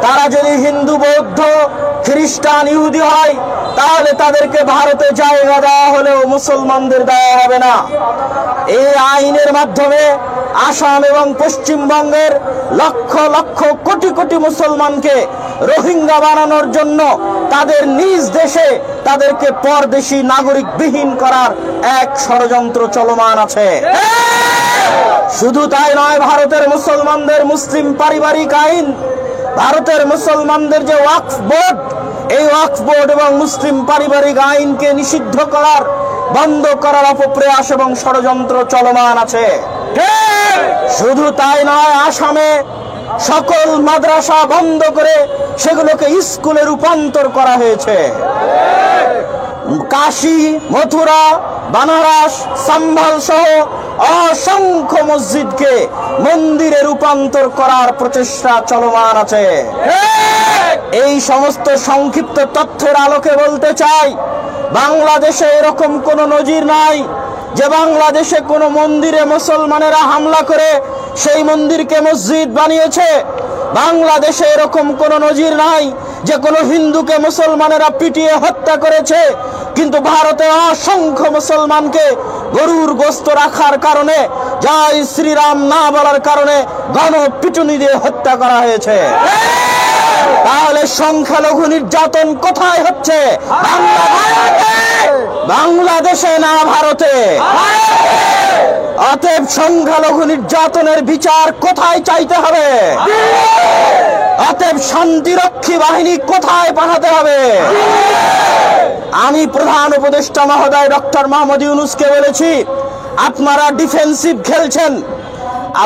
তারা যদি হিন্দু, বৌদ্ধ, খ্রিস্টান, ইহুদি হয়, তাহলে তাদেরকে ভারতে জায়গা দেওয়া হলেও মুসলমানদের দেওয়া হবে না। এই আইনের মাধ্যমে আসাম এবং পশ্চিমবঙ্গের লক্ষ লক্ষ কোটি কোটি মুসলমানকে রোহিঙ্গা বানানোর জন্য তাদের নিজ দেশে তাদেরকে পরদেশী নাগরিক বিহীন করার এক ষড়যন্ত্র চলমান আছে। শুধু তাই নয়, ভারতের মুসলমানদের মুসলিম পারিবারিক আইন, ভারতের মুসলমানদের যে ওয়াকফ বোর্ড, এই ওয়াকফ বোর্ড এবং মুসলিম পারিবারিক আইনকে নিষিদ্ধ করার, বন্ধ করার অপপ্রয়াস এবং ষড়যন্ত্র চলমান আছে। শুধু তাই নয়, আসামে সকল মাদ্রাসা বন্ধ করে সেগুলোকে স্কুলে রূপান্তর করা হয়েছে। কাশী, মথুরা, বানারস, সম্বল সহ অসংখ্য মসজিদকে মন্দিরে রূপান্তর করার প্রচেষ্টা চলমান আছে। এই সমস্ত সংক্ষিপ্ত তথ্যের আলোকে বলতে চাই, বাংলাদেশে এরকম কোনো নজির নাই যে বাংলাদেশে কোনো মন্দিরে মুসলমানেরা হামলা করে সেই মন্দিরকে মসজিদ বানিয়েছে। বাংলাদেশে এরকম কোনো নজির নাই যে কোনো হিন্দুকে মুসলমানেরা পিটিয়ে হত্যা করেছে, কিন্তু ভারতে অসংখ্য মুসলমানকে গরুর গোশত রাখার কারণে, জয় শ্রীরাম না বলার কারণে গণপিটুনি দিয়ে হত্যা করা হয়েছে। তাহলে সংখ্যালঘু নির্যাতন কোথায় হচ্ছে? বাংলাদেশে না ভারতে? অতএব সংখ্যালঘু নির্যাতনের বিচার কোথায় চাইতে হবে? অতএব শান্তিরক্ষী বাহিনী কোথায় পাঠাতে হবে? আমি প্রধান উপদেষ্টা মহোদয় ডক্টর মোহাম্মদ ইউনূসকে বলেছি, আপনারা ডিফেন্সিভ খেলছেন।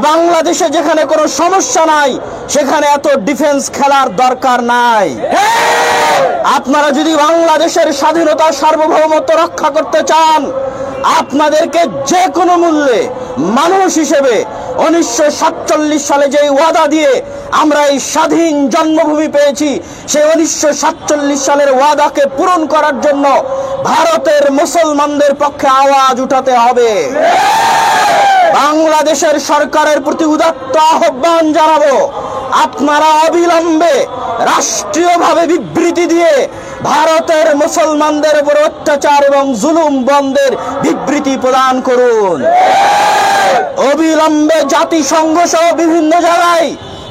বাংলাদেশে যেখানে কোনো সমস্যা নাই সেখানে এত ডিফেন্স খেলার দরকার নাই। আপনারা যদি বাংলাদেশের স্বাধীনতা, সার্বভৌমত্ব রক্ষা করতে চান, আপনাদেরকে যে কোনো মূল্যে মানুষ হিসেবে 1947 সালে যে ওয়াদা দিয়ে আমরা এই স্বাধীন জন্মভূমি পেয়েছি, সেই 1947 সালের ওয়াদাকে পূরণ করার জন্য ভারতের মুসলমানদের পক্ষে আওয়াজ উঠাতে হবে। বাংলাদেশের সরকারের প্রতি উদাত্ত আহ্বান জানাবো, আপনারা অবিলম্বে রাষ্ট্রীয়ভাবে বিবৃতি দিয়ে ভারতের মুসলমানদের উপর অত্যাচার এবং জুলুম বন্ধের বিবৃতি প্রদান করুন। অবিলম্বে জাতিসংঘ সহ বিভিন্ন জায়গায়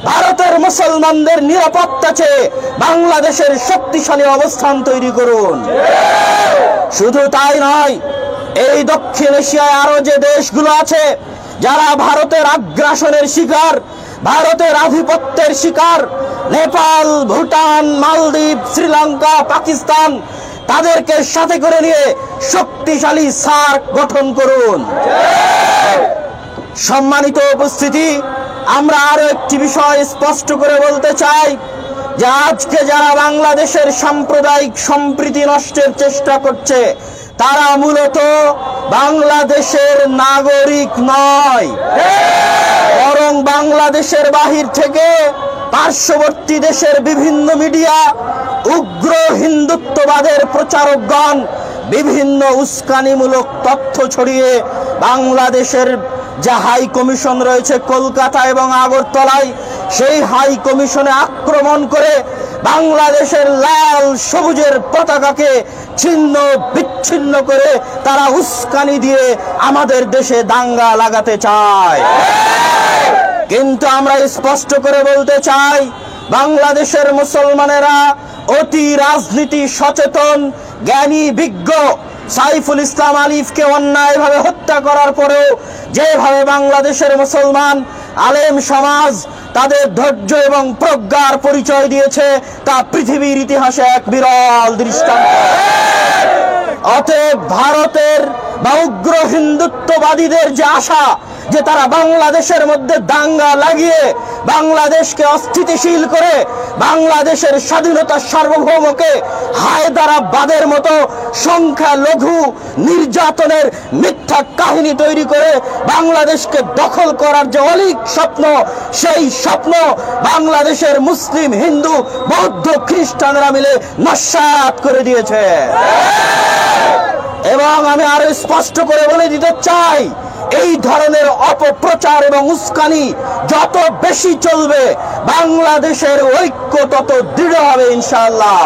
ভারতের মুসলমানদের নিরাপত্তা চেয়ে বাংলাদেশের শক্তিশালী অবস্থান তৈরি করুন। শুধু তাই নয়, এই দক্ষিণ এশিয়ায় আরো যে দেশগুলো আছে যারা ভারতের আগ্রাসনের শিকার, ভারতের আধিপত্যের শিকার, নেপাল, ভুটান, মালদ্বীপ, শ্রীলঙ্কা, পাকিস্তান, তাদেরকে সাথে করে নিয়ে শক্তিশালী সার্ক গঠন করুন। সম্মানিত উপস্থিতি, আমরা আরো একটি বিষয় স্পষ্ট করে বলতে চাই যে আজকে যারা বাংলাদেশের সাম্প্রদায়িক সম্প্রীতি নষ্টের চেষ্টা করছে, তারা মূলত বাংলাদেশের নাগরিক নয়, বরং বাংলাদেশের বাহির থেকে পার্শ্ববর্তী দেশের বিভিন্ন মিডিয়া, উগ্র হিন্দুত্ববাদের প্রচারকগণ বিভিন্ন উস্কানিমূলক তথ্য ছড়িয়ে বাংলাদেশের যে হাই কমিশন রয়েছে কলকাতা এবং আগরতলায়, সেই হাই কমিশনে আক্রমণ করে বাংলাদেশের লাল সবুজের পতাকাকে ছিন্ন বিচ্ছিন্ন করে তারা উস্কানি দিয়ে আমাদের দেশে দাঙ্গা লাগাতে চায়। কিন্তু আমরা স্পষ্ট করে বলতে চাই, বাংলাদেশের মুসলমানেরা অতি রাজনীতি সচেতন, জ্ঞানী, বিজ্ঞ। সাইফুল ইসলাম আলিফকে অন্যায়ভাবে হত্যা করার পরেও যেভাবে বাংলাদেশের মুসলমান আলেম সমাজ তাদের ধৈর্য এবং প্রজ্ঞার পরিচয় দিয়েছে, তা পৃথিবীর ইতিহাসে এক বিরল দৃষ্টান্ত। অতএব ভারতের বা উগ্র হিন্দুত্ববাদীদের যে আশা যে তারা বাংলাদেশের মধ্যে দাঙ্গা লাগিয়ে বাংলাদেশকে অস্থিতিশীল করে বাংলাদেশের স্বাধীনতা সার্বভৌমকে হায়দারাবাদের মতো সংখ্যালঘু নির্যাতনের মিথ্যা কাহিনী তৈরি করে বাংলাদেশকে দখল করার যে অলীক স্বপ্ন, সেই স্বপ্ন বাংলাদেশের মুসলিম, হিন্দু, বৌদ্ধ, খ্রিস্টানরা মিলে নস্যাৎ করে দিয়েছে। এবং আমি আরো স্পষ্ট করে বলে দিতে চাই, এই ধরনের অপপ্রচার এবং উস্কানি যত বেশি চলবে, বাংলাদেশের ঐক্য তত দৃঢ় হবে ইনশাআল্লাহ।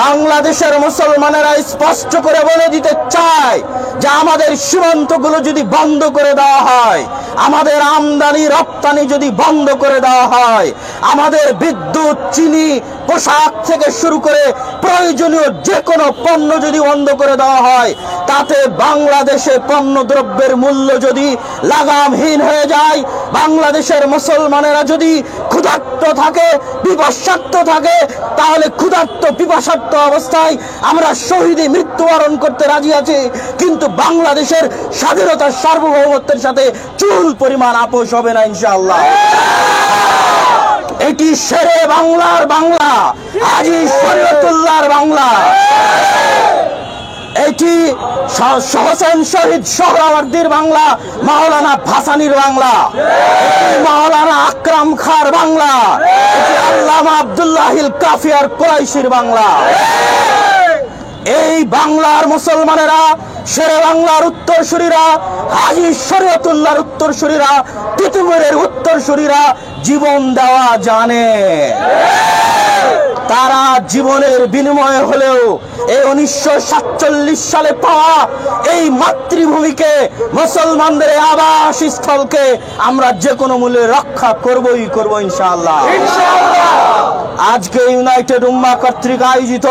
বাংলাদেশের মুসলমানেরা স্পষ্ট করে বলে দিতে চায় যে আমাদের সীমান্তগুলো যদি বন্ধ করে দেওয়া হয়, আমাদের আমদানি রপ্তানি যদি বন্ধ করে দেওয়া হয়, আমাদের বিদ্যুৎ, চিনি, পোশাক থেকে শুরু করে প্রয়োজনীয় যে কোনো পণ্য যদি বন্ধ করে দেওয়া হয়, তাতে বাংলাদেশে পণ্য দ্রব্যের মূল্য যদি লাগামহীন হয়ে যায়, বাংলাদেশের মুসলমানেরা যদি ক্ষুধার্ত থাকে, পিপাসার্ত থাকে, তাহলে ক্ষুধার্ত পিপাসার্ত অবস্থায় আমরা শহীদে মৃত্যুবরণ করতে রাজি আছি, কিন্তু বাংলাদেশের স্বাধীনতার সার্বভৌমত্বের সাথে চুল পরিমাণ আপোষ হবে না ইনশাআল্লাহ। এটি শেরে বাংলার বাংলা, হাজী শরীয়তুল্লাহর বাংলা, এটি হোসেন শহীদ সোহরাওয়ার্দীর বাংলা, মাওলানা ভাসানীর বাংলা, মাওলানা আকরাম খাঁর বাংলা, আল্লামা আব্দুল্লাহিল কাফিয়ার কুরাইশির বাংলা। এই বাংলার মুসলমানেরা, শেরে বাংলার উত্তরসূরিরা, হাজী শরীয়তুল্লাহর উত্তরসূরিরা, তিতুমীরের উত্তরসূরিরা জীবন দেওয়া জানে। তারা জীবনের বিনিময়ে হলেও এই 1947 সালে পাওয়া এই মাতৃভূমিকে, মুসলমানদের আবাস স্থলকে আমরা যে কোনো মূল্যে রক্ষা করবই করব ইনশাআল্লাহ। আজকে ইউনাইটেড উম্মাহ কর্তৃক আয়োজিত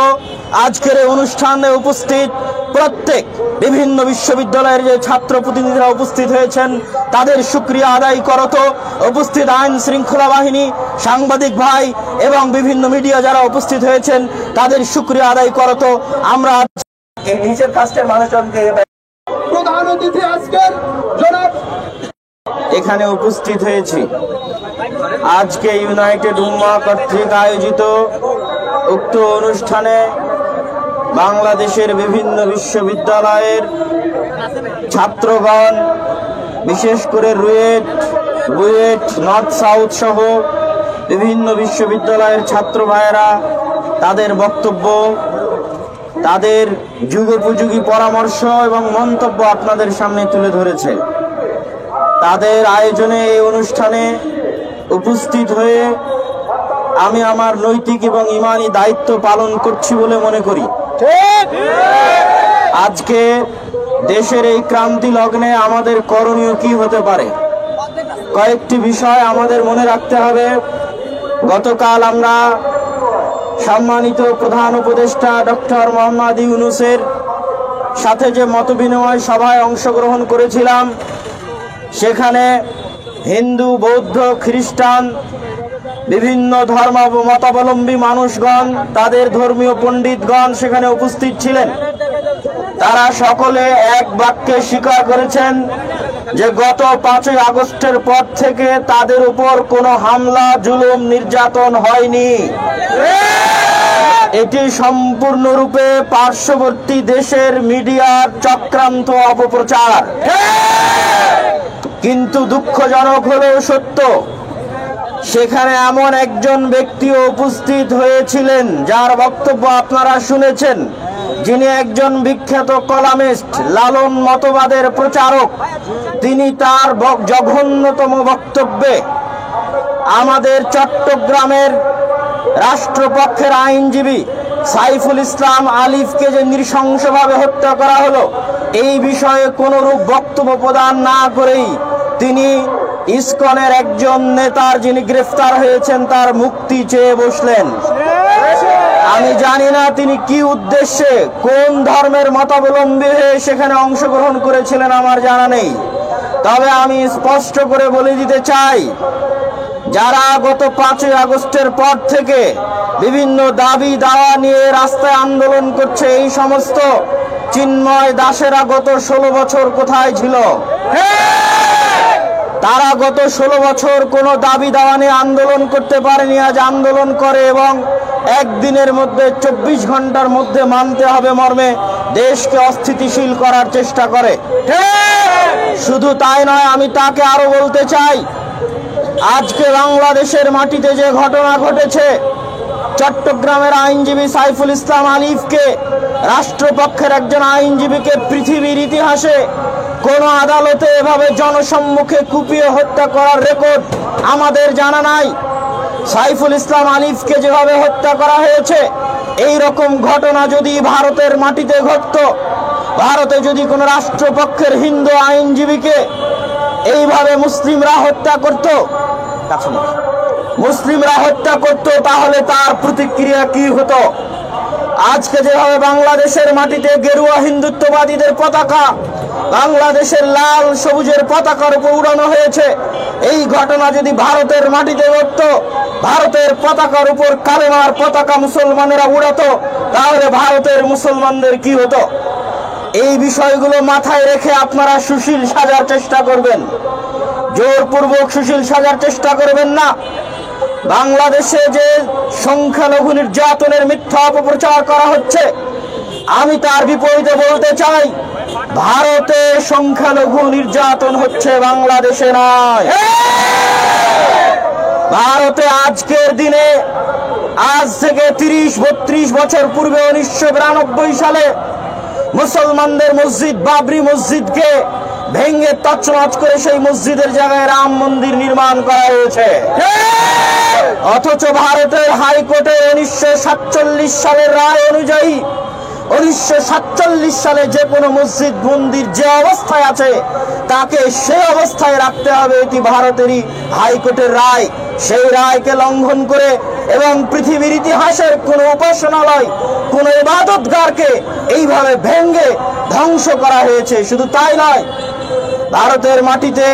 আজকের এই অনুষ্ঠানে উপস্থিত প্রত্যেক বিভিন্ন বিশ্ববিদ্যালয়ের যে ছাত্র প্রতিনিধিরা উপস্থিত হয়েছেন, তাদের শুকরিয়া আদায় করত। উপস্থিত আইন শৃঙ্খলা বাহিনী, সাংবাদিক ভাই এবং বিভিন্ন মিডিয়া যারা উপস্থিত হয়েছেন, তাদের শুকরিয়া আদায় করত। আমরা এই নিচের কাস্টের মানুষজনকে প্রধান অতিথি আজকের জনাব এখানে উপস্থিত হয়েছি। আজকে ইউনাইটেড উম্মাহ কর্তৃক আয়োজিত উক্ত অনুষ্ঠানে বাংলাদেশের বিভিন্ন বিশ্ববিদ্যালয়ের ছাত্রগণ, বিশেষ করে রুয়েট, বুয়েট, নর্থ সাউথ সহ বিভিন্ন বিশ্ববিদ্যালয়ের ছাত্র ভাইয়েরা তাদের বক্তব্য, তাদের যুগোপযোগী পরামর্শ এবং মন্তব্য আপনাদের সামনে তুলে ধরেছে। তাদের আয়োজনে এই অনুষ্ঠানে উপস্থিত হয়ে আমি আমার নৈতিক এবং ঈমানি দায়িত্ব পালন করছি বলে মনে করি। আজকে দেশের এই ক্রান্তি লগ্নে আমাদের করণীয় কি হতে পারে, কয়েকটি বিষয় আমাদের মনে রাখতে হবে। গতকাল আমরা সম্মানিত প্রধান উপদেষ্টা ডক্টর মোহাম্মদ ইউনূসের সাথে যে মতবিনিময় সভায় অংশগ্রহণ করেছিলাম, সেখানে হিন্দু, বৌদ্ধ, খ্রিস্টান, বিভিন্ন ধর্ম মতাবলম্বী মানুষগণ, তাদের ধর্মীয় পণ্ডিতগণ সেখানে উপস্থিত ছিলেন। তারা সকলে এক বাক্যে স্বীকার করেছেন যে গত 5ই আগস্টের পর থেকে তাদের উপর কোনো হামলা, জুলুম, নির্যাতন হয়নি। এটি সম্পূর্ণরূপে পার্শ্ববর্তী দেশের মিডিয়ার চক্রান্ত, অপপ্রচার। কিন্তু দুঃখজনক হলেও সত্য, সেখানে এমন একজন ব্যক্তি উপস্থিত হয়েছিলেন যার বক্তব্য আপনারা শুনেছেন, যিনি একজন বিখ্যাত কলামিস্ট, লালন মতবাদের প্রচারক। তিনি তার জঘন্যতম বক্তব্যে আমাদের চট্টগ্রামের রাষ্ট্রপক্ষের আইনজীবী সাইফুল ইসলাম আলিফকে যে নৃশংসভাবে হত্যা করা হলো, এই বিষয়ে কোনরূপ বক্তব্য প্রদান না করেই তিনি ইসকনের একজন নেতার, যিনি গ্রেফতার হয়েছেন, তার মুক্তি চেয়ে বসলেন। আমি জানি না তিনি কি উদ্দেশ্যে, কোন ধর্মের মতাবলম্বী হয়ে সেখানে অংশগ্রহণ করেছিলেন, আমার জানা নেই। তবে আমি স্পষ্ট করে বলে দিতে চাই, যারা গত 5ই আগস্টের পর থেকে বিভিন্ন দাবি দাওয়া নিয়ে রাস্তায় আন্দোলন করছে, এই সমস্ত চিন্ময় দাসেরা গত 16 বছর কোথায় ছিল? তারা গত 16 বছর কোনো দাবি দাওয়া নিয়ে আন্দোলন করতে পারেনি, আজ আন্দোলন করে এবং একদিনের মধ্যে 24 ঘন্টার মধ্যে মানতে হবে মর্মে দেশকে অস্থিতিশীল করার চেষ্টা করে। শুধু তাই নয়, আমি তাকে আরো বলতে চাই, আজকে বাংলাদেশের মাটিতে যে ঘটনা ঘটেছে, চট্টগ্রামের আইনজীবী সাইফুল ইসলাম আলিফকে, রাষ্ট্রপক্ষের একজন আইনজীবীকে পৃথিবীর ইতিহাসে কোন আদালতে এভাবে জনসম্মুখে কুপিয়ে হত্যা করার রেকর্ড আমাদের জানা নাই। সাইফুল ইসলাম আলিফকে যেভাবে হত্যা করা হয়েছে, এই রকম ঘটনা যদি ভারতের মাটিতে ঘটত, ভারতে যদি কোন রাষ্ট্রপক্ষের হিন্দু আইনজীবীকে এইভাবে মুসলিমরা হত্যা করত, তাহলে তার প্রতিক্রিয়া কি হতো? আজকে যেভাবে বাংলাদেশের মাটিতে গেরুয়া হিন্দুত্ববাদীদের পতাকা বাংলাদেশের লাল সবুজের পতাকার উপর উড়ানো হয়েছে, এই ঘটনা যদি ভারতের মাটিতে ঘটত, ভারতের পতাকার উপর কালেমার পতাকা মুসলমানেরা উড়াতো, তাহলে ভারতের মুসলমানদের কি হতো? এই বিষয়গুলো মাথায় রেখে আপনারা সুশীল সাজার চেষ্টা করবেন, জোরপূর্বক সুশীল সাজার চেষ্টা করবেন না। বাংলাদেশে যে সংখ্যালঘু নির্যাতনের মিথ্যা অপপ্রচার করা হচ্ছে, আমি তার বিপরীতে বলতে চাই, ভারতে সংখ্যালঘু নির্যাতন হচ্ছে, বাংলাদেশে নয়। ভারতে আজকের দিনে, আজ থেকে 30-32 বছর পূর্বে 1992 সালে মুসলমানদের মসজিদ বাবরি মসজিদকে ভেঙে তছনছ করে সেই মসজিদের জায়গায় রাম মন্দির নির্মাণ করা হয়েছে। অথচ ভারতের হাইকোর্টে 1947 সালের রায় অনুযায়ী 1947 সালে যে কোনো মসজিদ মন্দির যে অবস্থায় আছে তাকে সে অবস্থায় রাখতে হবে, এটি ভারতেরই হাইকোর্টের রায়। সেই রায়কে লঙ্ঘন করে এবং পৃথিবীর ইতিহাসের কোন উপাসনালয়, কোন ইবাদতগারকে এইভাবে ভেঙে ধ্বংস করা হয়েছে। শুধু তাই নয়, ভারতের মাটিতে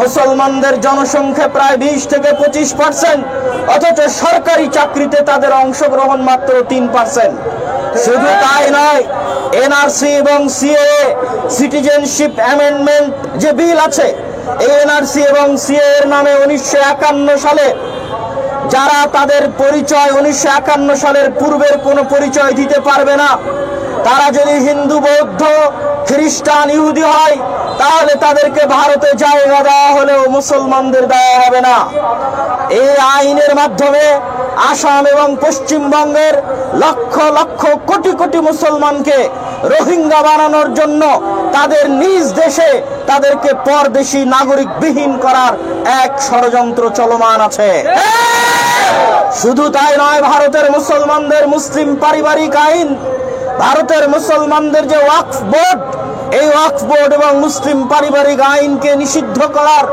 মুসলমানদের জনসংখ্যা প্রায় 20 থেকে 25%, অথচ সরকারি চাকরিতে তাদের অংশগ্রহণ মাত্র 3%। শুধু তাই নয়, এনআরসি এবং সিএএ সিটিজেনশিপ অ্যামেন্ডমেন্ট যে বিল আছে, এই এনআরসি এবং সিএএ এর নামে 1951 সালে যারা তাদের পরিচয় 1951 সালের পূর্বের কোনো পরিচয় দিতে পারবে না, তারা যদি হিন্দু, বৌদ্ধ, খ্রিস্টান, ইহুদি হয়, তাহলে তাদেরকে ভারতে জায়গা দেওয়া হলেও মুসলমানদের দেওয়া হবে না। এই আইনের মাধ্যমে আসাম এবং পশ্চিমবঙ্গের লক্ষ লক্ষ কোটি কোটি মুসলমানকে রোহিঙ্গা বানানোর জন্য তাদের নিজ দেশে তাদেরকে পরদেশী নাগরিক বিহীন করার এক ষড়যন্ত্র চলমান আছে। শুধু তাই নয়, ভারতের মুসলমানদের মুসলিম পারিবারিক আইন, ভারতের মুসলমানদের যে ওয়াকফ বোর্ড, এই ওয়াকফ বোর্ড এবং মুসলিম পারিবারিক আইনকে নিষিদ্ধ করার,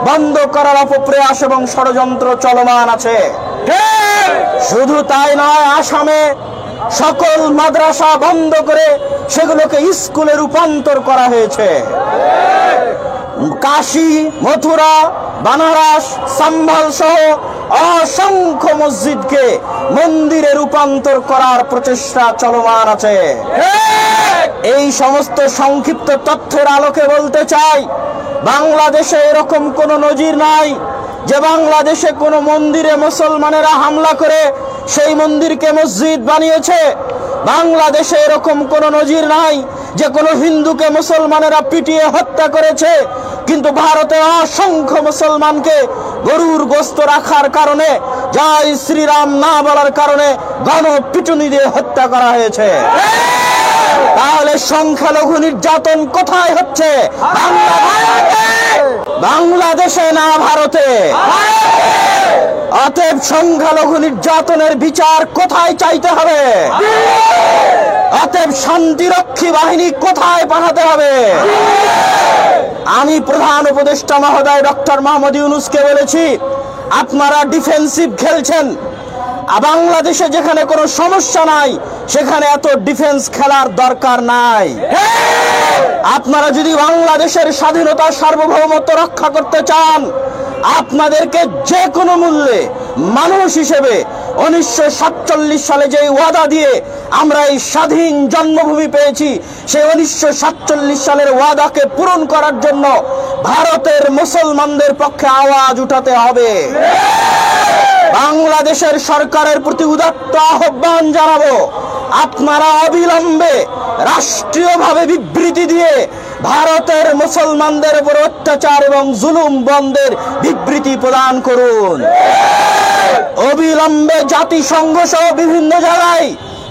বন্ধ করার অপপ্রয়াস এবং ষড়যন্ত্র চলমান আছে। শুধু তাই নয়, আসামে সকল মাদ্রাসা বন্ধ করে সেগুলোকে স্কুলে রূপান্তর করা হয়েছে। কাশী, মথুরা, বানারস, সম্বল সহ অসংখ্য মসজিদকে মন্দিরে রূপান্তর করার প্রচেষ্টা চলমান আছে। এই সমস্ত সংক্ষিপ্ত তথ্যের আলোকে বলতে চাই, বাংলাদেশে এরকম কোনো নজির নাই যে বাংলাদেশে কোনো মন্দিরে মুসলমানেরা হামলা করে সেই মন্দিরকে মসজিদ বানিয়েছে। বাংলাদেশে এরকম কোনো নজির নাই যে কোনো হিন্দুকে মুসলমানেরা পিটিয়ে হত্যা করেছে, কিন্তু ভারতে অসংখ্য মুসলমানকে গরুর গোশত রাখার কারণে, জয় শ্রীরাম না বলার কারণে গণপিটুনি দিয়ে হত্যা করা হয়েছে। তাহলে সংখ্যালঘু নির্যাতন কোথায় হচ্ছে? বাংলাদেশে না ভারতে? অতএব সংখ্যালঘু নির্যাতনের বিচার কোথায় চাইতে হবে? অতএব শান্তিরক্ষী বাহিনী কোথায় পাঠাতে হবে? আমি প্রধান উপদেষ্টা মহোদয় ডক্টর মোহাম্মদ ইউনূসকে বলেছি, আপনারা ডিফেন্সিভ খেলছেন। বাংলাদেশে যেখানে কোনো সমস্যা নাই সেখানে এত ডিফেন্স খেলার দরকার নাই। আপনারা যদি বাংলাদেশের স্বাধীনতা, সার্বভৌমত্ব রক্ষা করতে চান, আপনাদেরকে যে কোনো মূল্যে মানুষ হিসেবে 1947 সালে যে ওয়াদা দিয়ে আমরা এই স্বাধীন জন্মভূমি পেয়েছি, সেই 1947 সালের ওয়াদাকে পূরণ করার জন্য ভারতের মুসলমানদের পক্ষে আওয়াজ উঠাতে হবে। বাংলাদেশের সরকারের প্রতি উদাত্ত আহ্বান জানাবো, আপনারা অবিলম্বে রাষ্ট্রীয়ভাবে বিবৃতি দিয়ে ভারতের মুসলমানদের উপর অত্যাচার এবং জুলুম বন্ধের বিবৃতি প্রদান করুন। অবিলম্বে জাতিসংঘ সহ বিভিন্ন জায়গায়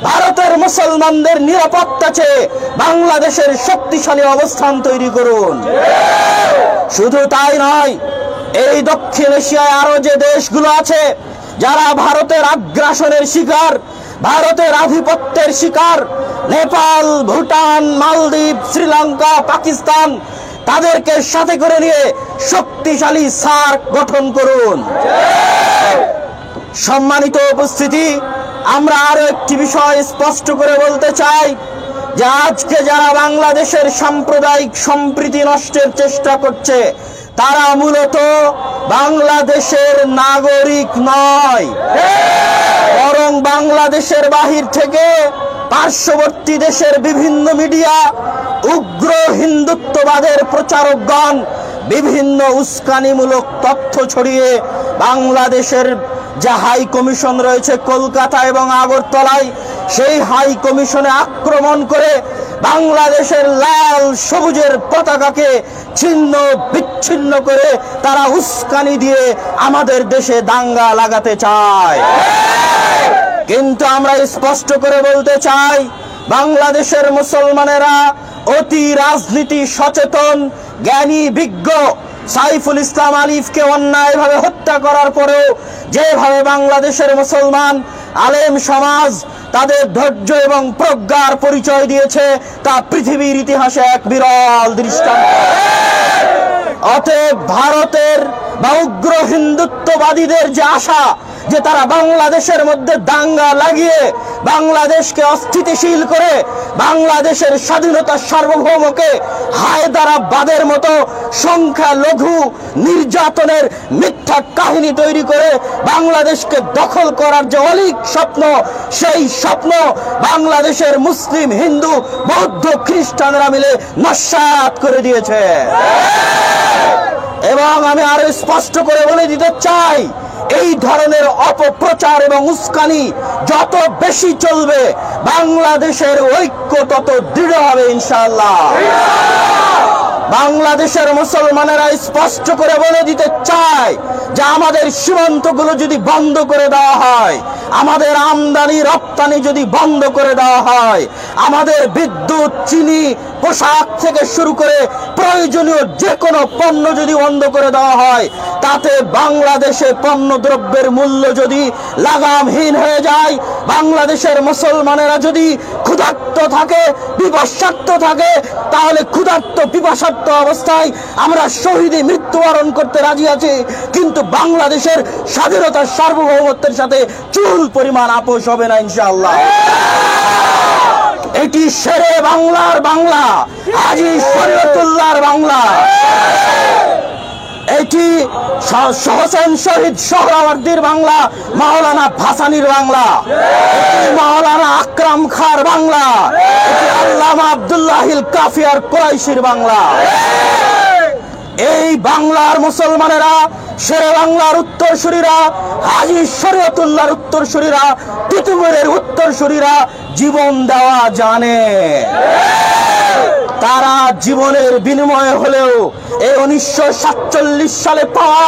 ভারতের মুসলমানদের নিরাপত্তা চেয়ে বাংলাদেশের শক্তিশালী অবস্থান তৈরি করুন। শুধু তাই নয়, এই দক্ষিণ এশিয়ায় আরো যে দেশগুলো আছে যারা ভারতের আগ্রাসনের শিকার, ভারতের আধিপত্যের শিকার, নেপাল, ভুটান, মালদ্বীপ, শ্রীলঙ্কা, পাকিস্তান, তাদেরকে সাথে করে নিয়ে শক্তিশালী সার্ক গঠন করুন। সম্মানিত উপস্থিতি, আমরা আরো একটি বিষয় স্পষ্ট করে বলতে চাই যে আজকে যারা বাংলাদেশের সাম্প্রদায়িক সম্প্রীতি নষ্টের চেষ্টা করছে তারা মূলত বাংলাদেশের নাগরিক নয়, বরং বাংলাদেশের বাহির থেকে পার্শ্ববর্তী দেশের বিভিন্ন মিডিয়া, উগ্র হিন্দুত্ববাদের প্রচারকগণ বিভিন্ন উস্কানিমূলক তথ্য ছড়িয়ে বাংলাদেশের যে হাই কমিশন রয়েছে কলকাতা এবং আগরতলায়, সেই হাই কমিশনে আক্রমণ করে বাংলাদেশের লাল সবুজের পতাকাকে ছিন্ন বিচ্ছিন্ন করে তারা উস্কানি দিয়ে আমাদের দেশে দাঙ্গা লাগাতে চায়। কিন্তু আমরা স্পষ্ট করে বলতে চাই, বাংলাদেশের মুসলমানেরা অতি রাজনীতি সচেতন, জ্ঞানী, বিজ্ঞ। সাইফুল ইসলাম আলিফকে অন্যায়ভাবে হত্যা করার পরেও যেভাবে বাংলাদেশের মুসলমান আলেম সমাজ তাদের ধৈর্য এবং প্রজ্ঞার পরিচয় দিয়েছে তা পৃথিবীর ইতিহাসে এক বিরল দৃষ্টান্ত। অতএব ভারতের বা উগ্র হিন্দুত্ববাদীদের যে আশা যে তারা বাংলাদেশের মধ্যে দাঙ্গা লাগিয়ে বাংলাদেশকে অস্থিতিশীল করে বাংলাদেশের স্বাধীনতার সার্বভৌমকে হায়দারাবাদের মতো সংখ্যালঘু নির্যাতনের মিথ্যা কাহিনী তৈরি করে বাংলাদেশকে দখল করার যে অলীক স্বপ্ন, সেই স্বপ্ন বাংলাদেশের মুসলিম, হিন্দু, বৌদ্ধ, খ্রিস্টানরা মিলে নস্যাৎ করে দিয়েছে। এবং আমি আরো স্পষ্ট করে বলে দিতে চাই, এই ধরনের অপপ্রচার এবং উস্কানি যত বেশি চলবে বাংলাদেশের ঐক্য তত দৃঢ় হবে ইনশাআল্লাহ। বাংলাদেশের মুসলমানেরা স্পষ্ট করে বলে দিতে চায় যে আমাদের সীমান্তগুলো যদি বন্ধ করে দেওয়া হয়, আমাদের আমদানি রপ্তানি যদি বন্ধ করে দেওয়া হয়, আমাদের বিদ্যুৎ, চিনি, পোশাক থেকে শুরু করে প্রয়োজনীয় যে কোনো পণ্য যদি বন্ধ করে দেওয়া হয়, তাতে বাংলাদেশে পণ্য দ্রব্যের মূল্য যদি লাগামহীন হয়ে যায়, বাংলাদেশের মুসলমানেরা যদি ক্ষুধার্ত থাকে, পিপাসার্ত থাকে, তাহলে ক্ষুধার্ত পিপাসার্ত অবস্থায় আমরা শহীদে মৃত্যুবরণ করতে রাজি আছি, কিন্তু বাংলাদেশের স্বাধীনতার সার্বভৌমত্বের সাথে চুল পরিমাণ আপোষ হবে না ইনশাআল্লাহ। এটি শেরে বাংলার বাংলা, হাজী শরীয়তুল্লাহর বাংলা, এটি হোসেন শহীদ সোহরাওয়ার্দীর বাংলা, মাওলানা ভাসানীর বাংলা, এটি মাওলানা আকরাম খাঁর বাংলা, এটি আল্লামা আব্দুল্লাহিল কাফিয়ার কুরাইশির বাংলা। এই বাংলার মুসলমানেরা, শেরে বাংলার উত্তরসূরিরা, হাজী শরীয়তুল্লাহর উত্তরসূরিরা, তিতুমিরের উত্তরসূরিরা জীবন দেওয়া জানে। তারা জীবনের বিনিময়ে হলেও এই 1947 সালে পাওয়া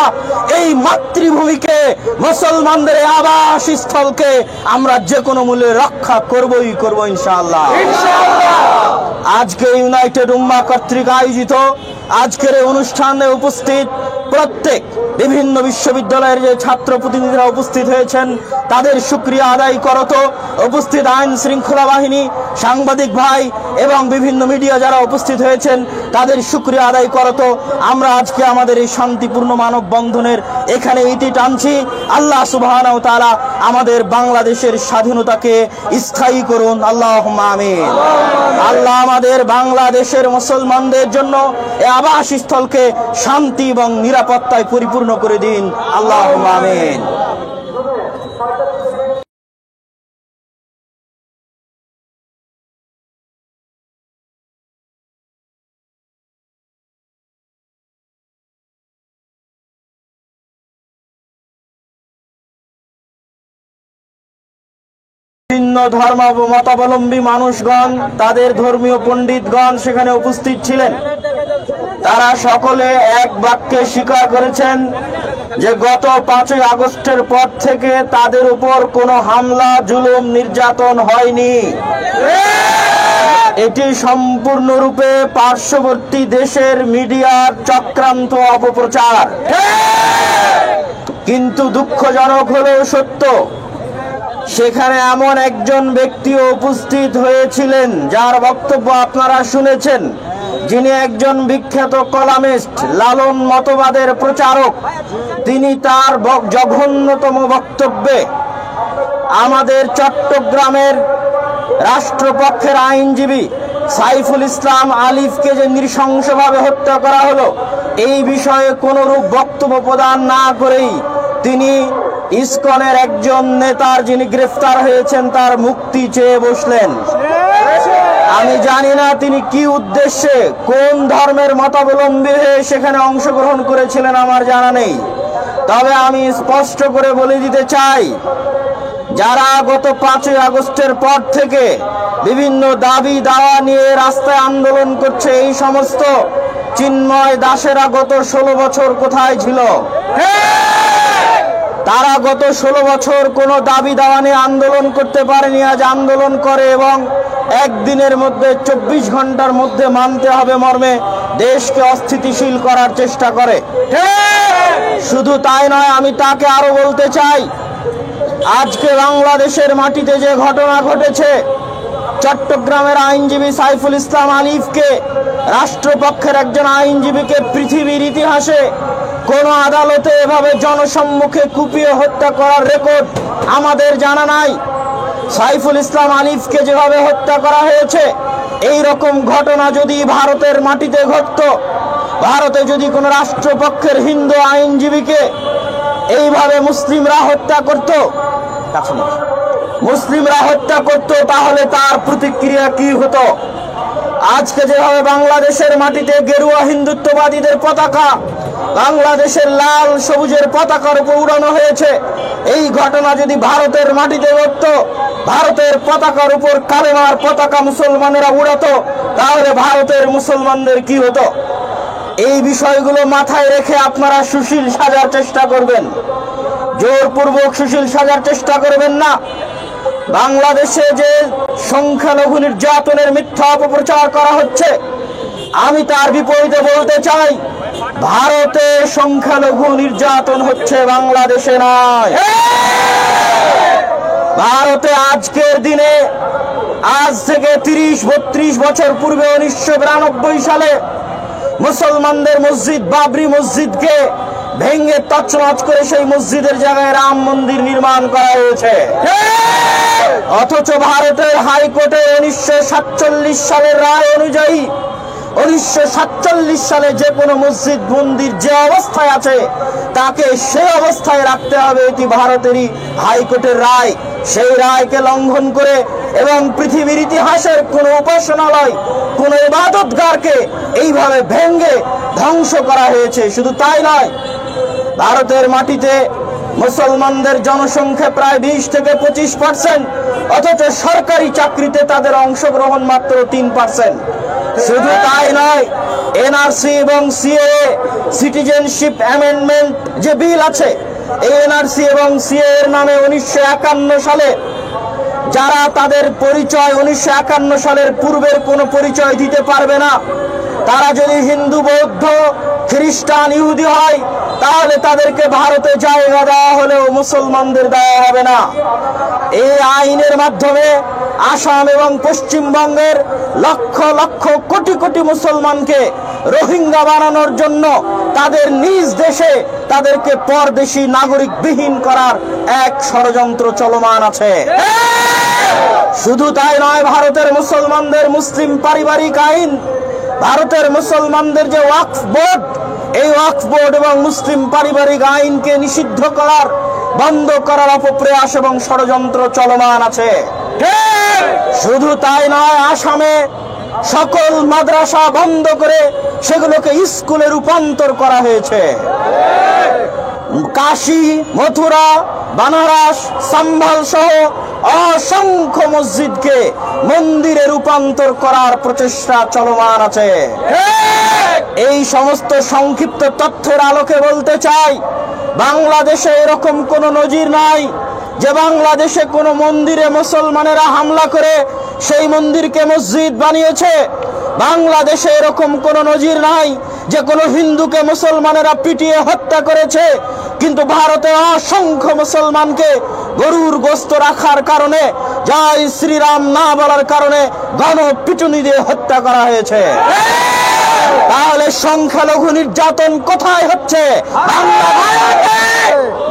এই মাতৃভূমিকে, মুসলমানদের আবাস স্থলকে আমরা যে কোনো মূল্যে রক্ষা করবই করব ইনশাআল্লাহ। আজকে ইউনাইটেড উম্মাহ কর্তৃক আয়োজিত আজকের এই অনুষ্ঠানে উপস্থিত প্রত্যেক বিভিন্ন বিশ্ববিদ্যালয়ের যে ছাত্র প্রতিনিধিরা উপস্থিত হয়েছেন তাদের শুকরিয়া আদায় করত। উপস্থিত আইন শৃঙ্খলা বাহিনী, সাংবাদিক ভাই এবং বিভিন্ন মিডিয়া যারা উপস্থিত হয়েছেন তাদের শুকরিয়া আদায় করত। আমরা আজকে আমাদের এই শান্তিপূর্ণ মানববন্ধনের এখানে ইতি টানছি। আল্লাহ সুবহানাহু ওয়া তাআলা আমাদের বাংলাদেশের স্বাধীনতাকে স্থায়ী করুন, আল্লাহুম্মা আমিন। আল্লাহ আমাদের বাংলাদেশের মুসলমানদের জন্য এই আবাসস্থলকে শান্তি এবং নিরাপত্তায় পরিপূর্ণ করে দিন, আল্লাহুম্মা আমিন। বিভিন্ন মতাবলম্বী মানুষগণ, তাদের ধর্মীয় পণ্ডিতগণ সেখানে উপস্থিত ছিলেন। তারা সকলে এক বাক্যে স্বীকার করেছেন যে গত 5ই আগস্টের পর থেকে তাদের উপর কোনো হামলা, জুলুম, নির্যাতন হয়নি। এটি সম্পূর্ণরূপে পার্শ্ববর্তী দেশের মিডিয়ার চক্রান্ত, অপপ্রচার। কিন্তু দুঃখজনক হলেও সত্য, সেখানে এমন একজন ব্যক্তিও উপস্থিত হয়েছিলেন যার বক্তব্য আপনারা শুনেছেন, যিনি একজন বিখ্যাত কলামিস্ট, লালন মতবাদের প্রচারক। তিনি তার জঘন্যতম বক্তব্যে আমাদের চট্টগ্রামের রাষ্ট্রপক্ষের আইনজীবী সাইফুল ইসলাম আলিফকে যে নৃশংসভাবে হত্যা করা হলো, এই বিষয়ে কোনরূপ বক্তব্য প্রদান না করেই তিনি ইসকনের একজন নেতার, যিনি গ্রেফতার হয়েছেন, তার মুক্তি চেয়ে বসলেন। আমি জানি না তিনি কি উদ্দেশ্যে, কোন ধর্মের মতাবলম্বী হয়ে সেখানে অংশগ্রহণ করেছিলেন, আমার জানা নেই। তবে আমি স্পষ্ট করে বলে দিতে চাই, যারা গত 5ই আগস্টের পর থেকে বিভিন্ন দাবি দাওয়া নিয়ে রাস্তায় আন্দোলন করছে, এই সমস্ত চিন্ময় দাসেরা গত 16 বছর কোথায় ছিল? তারা গত 16 বছর কোনো দাবি দাওয়া নিয়ে আন্দোলন করতে পারেনি, আজ আন্দোলন করে এবং একদিনের মধ্যে 24 ঘন্টার মধ্যে মানতে হবে মর্মে দেশকে অস্থিতিশীল করার চেষ্টা করে। শুধু তাই নয়, আমি তাকে আরো বলতে চাই, আজকে বাংলাদেশের মাটিতে যে ঘটনা ঘটেছে, চট্টগ্রামের আইনজীবী সাইফুল ইসলাম আলিফকে, রাষ্ট্রপক্ষের একজন আইনজীবীকে পৃথিবীর ইতিহাসে কোন আদালতে এভাবে জনসম্মুখে কুপিয়ে হত্যা করার রেকর্ড আমাদের জানা নাই। সাইফুল ইসলাম আলিফকে যেভাবে হত্যা করা হয়েছে, এই রকম ঘটনা যদি ভারতের মাটিতে ঘটত, ভারতে যদি কোন রাষ্ট্রপক্ষের হিন্দু আইনজীবীকে এইভাবে মুসলিমরা হত্যা করত, তাহলে তার প্রতিক্রিয়া কি হতো? আজকে যেভাবে বাংলাদেশের মাটিতে গেরুয়া হিন্দুত্ববাদীদের পতাকা বাংলাদেশের লাল সবুজের পতাকার উপর উড়ানো হয়েছে, এই ঘটনা যদি ভারতের মাটিতে ঘটত, ভারতের পতাকার উপর কালেমার পতাকা মুসলমানেরা উড়াতো, তাহলে ভারতের মুসলমানদের কি হতো? এই বিষয়গুলো মাথায় রেখে আপনারা সুশীল সাজার চেষ্টা করবেন, জোরপূর্বক সুশীল সাজার চেষ্টা করবেন না। বাংলাদেশে যে সংখ্যালঘু নির্যাতনের মিথ্যা অপপ্রচার করা হচ্ছে, আমি তার বিপরীতে বলতে চাই, ভারতে সংখ্যালঘু নির্যাতন হচ্ছে, বাংলাদেশে নয়। ভারতে আজকের দিনে, আজ থেকে 30-32 বছর পূর্বে 1992 সালে মুসলমানদের মসজিদ বাবরি মসজিদকে ভেঙে তছনছ করে সেই মসজিদের জায়গায় রাম মন্দির নির্মাণ করা হয়েছে। অথচ ভারতের হাইকোর্টে 1947 সালের রায় অনুযায়ী 1947 সালে যে কোনো মসজিদ মন্দির যে অবস্থায় আছে তাকে সেই অবস্থায় রাখতে হবে, এটি ভারতেরই হাইকোর্টের রায়। সেই রায়কে লঙ্ঘন করে এবং পৃথিবীর ইতিহাসের কোন উপাসনালয়, কোন ইবাদতগারকে এইভাবে ভেঙে ধ্বংস করা হয়েছে। শুধু তাই নয়, ভারতের মাটিতে মুসলমানদের জনসংখ্যা প্রায় 20 থেকে 25%, অথচ সরকারি চাকরিতে তাদের অংশগ্রহণ মাত্র 3%। শুধু তাই নয়, এনআরসি এবং সিএএ, সিটিজেনশিপ অ্যামেন্ডমেন্ট যে বিল আছে, এই এনআরসি এবং সিএএ এর নামে 1951 সালে যারা তাদের পরিচয় 1951 সালের পূর্বের কোনো পরিচয় দিতে পারবে না, তারা যদি হিন্দু, বৌদ্ধ, খ্রিস্টান, ইহুদি হয়, তাহলে তাদেরকে ভারতে জায়গা দেওয়া হলেও মুসলমানদের দেওয়া হবে না। এই আইনের মাধ্যমে আসাম এবং পশ্চিমবঙ্গের লক্ষ লক্ষ কোটি কোটি মুসলমানকে রোহিঙ্গা বানানোর জন্য তাদের নিজ দেশে তাদেরকে পরদেশী নাগরিকবিহীন করার এক ষড়যন্ত্র চলমান আছে। শুধু তাই নয়, ভারতের মুসলমানদের মুসলিম পারিবারিক আইন, ভারতের মুসলমানদের যে ওয়াকফ বোর্ড, এই ওয়াকফ বোর্ড এবং মুসলিম পারিবারিক আইনকে নিষিদ্ধ করার, বন্ধ করার অপপ্রয়াস এবং ষড়যন্ত্র চলমান আছে। শুধু তাই নয়, আসামে সকল মাদ্রাসা বন্ধ করে সেগুলোকে স্কুলে রূপান্তর করা হয়েছে। কাশী, মথুরা, বানারস, সম্বল সহ অসংখ্য মসজিদকে মন্দিরে রূপান্তর করার প্রচেষ্টা চলমান আছে। এই সমস্ত সংক্ষিপ্ত তথ্যের আলোকে বলতে চাই, বাংলাদেশে এরকম কোনো নজির নাই যে বাংলাদেশে কোনো মন্দিরে মুসলমানেরা হামলা করে সেই মন্দিরকে মসজিদ বানিয়েছে। বাংলাদেশে এরকম কোনো নজির নাই যে কোনো হিন্দুকে মুসলমানেরা পিটিয়ে হত্যা করেছে, কিন্তু ভারতে অসংখ্য মুসলমানকে গরুর গোশত রাখার কারণে, জয় শ্রীরাম না বলার কারণে গণপিটুনি দিয়ে হত্যা করা হয়েছে। তাহলে সংখ্যালঘু নির্যাতন কোথায় হচ্ছে?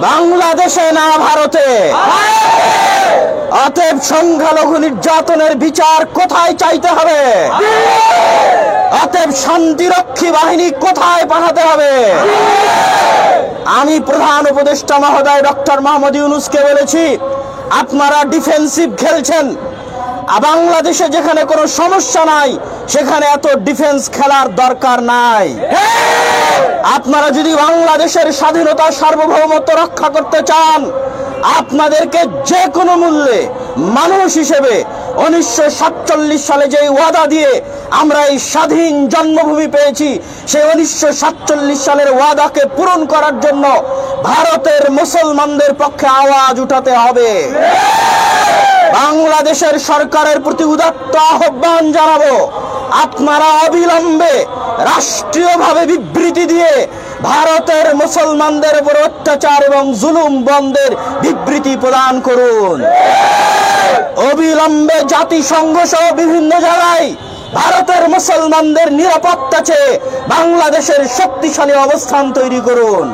বাংলাদেশে না ভারতে? অতএব সংখ্যালঘু নির্যাতনের বিচার কোথায় চাইতে হবে? অতএব শান্তিরক্ষী বাহিনী কোথায় পাঠাতে হবে? আমি প্রধান উপদেষ্টা মহোদয় ডক্টর মোহাম্মদ ইউনূসকে বলেছি, আপনারা ডিফেন্সিভ খেলছেন। বাংলাদেশে যেখানে কোনো সমস্যা নাই সেখানে এত ডিফেন্স খেলার দরকার নাই। আপনারা যদি বাংলাদেশের স্বাধীনতা সার্বভৌমত্ব রক্ষা করতে চান, আপনাদেরকে যে কোনো মূল্যে মানুষ হিসেবে 1947 সালে যে ওয়াদা দিয়ে আমরা এই স্বাধীন জন্মভূমি পেয়েছি, সেই 1947 সালের ওয়াদাকে পূরণ করার জন্য ভারতের মুসলমানদের পক্ষে আওয়াজ উঠাতে হবে। বাংলাদেশের সরকারের প্রতি উদাত্ত আহ্বান জানাবো, আপনারা অবিলম্বে রাষ্ট্রীয়ভাবে বিবৃতি দিয়ে ভারতের মুসলমানদের উপর অত্যাচার এবং জুলুম বন্ধের বিবৃতি প্রদান করুন। অবিলম্বে জাতিসংঘ সহ বিভিন্ন জায়গায় ভারতের মুসলমানদের নিরাপত্তা চেয়ে বাংলাদেশের শক্তিশালী অবস্থান তৈরি করুন।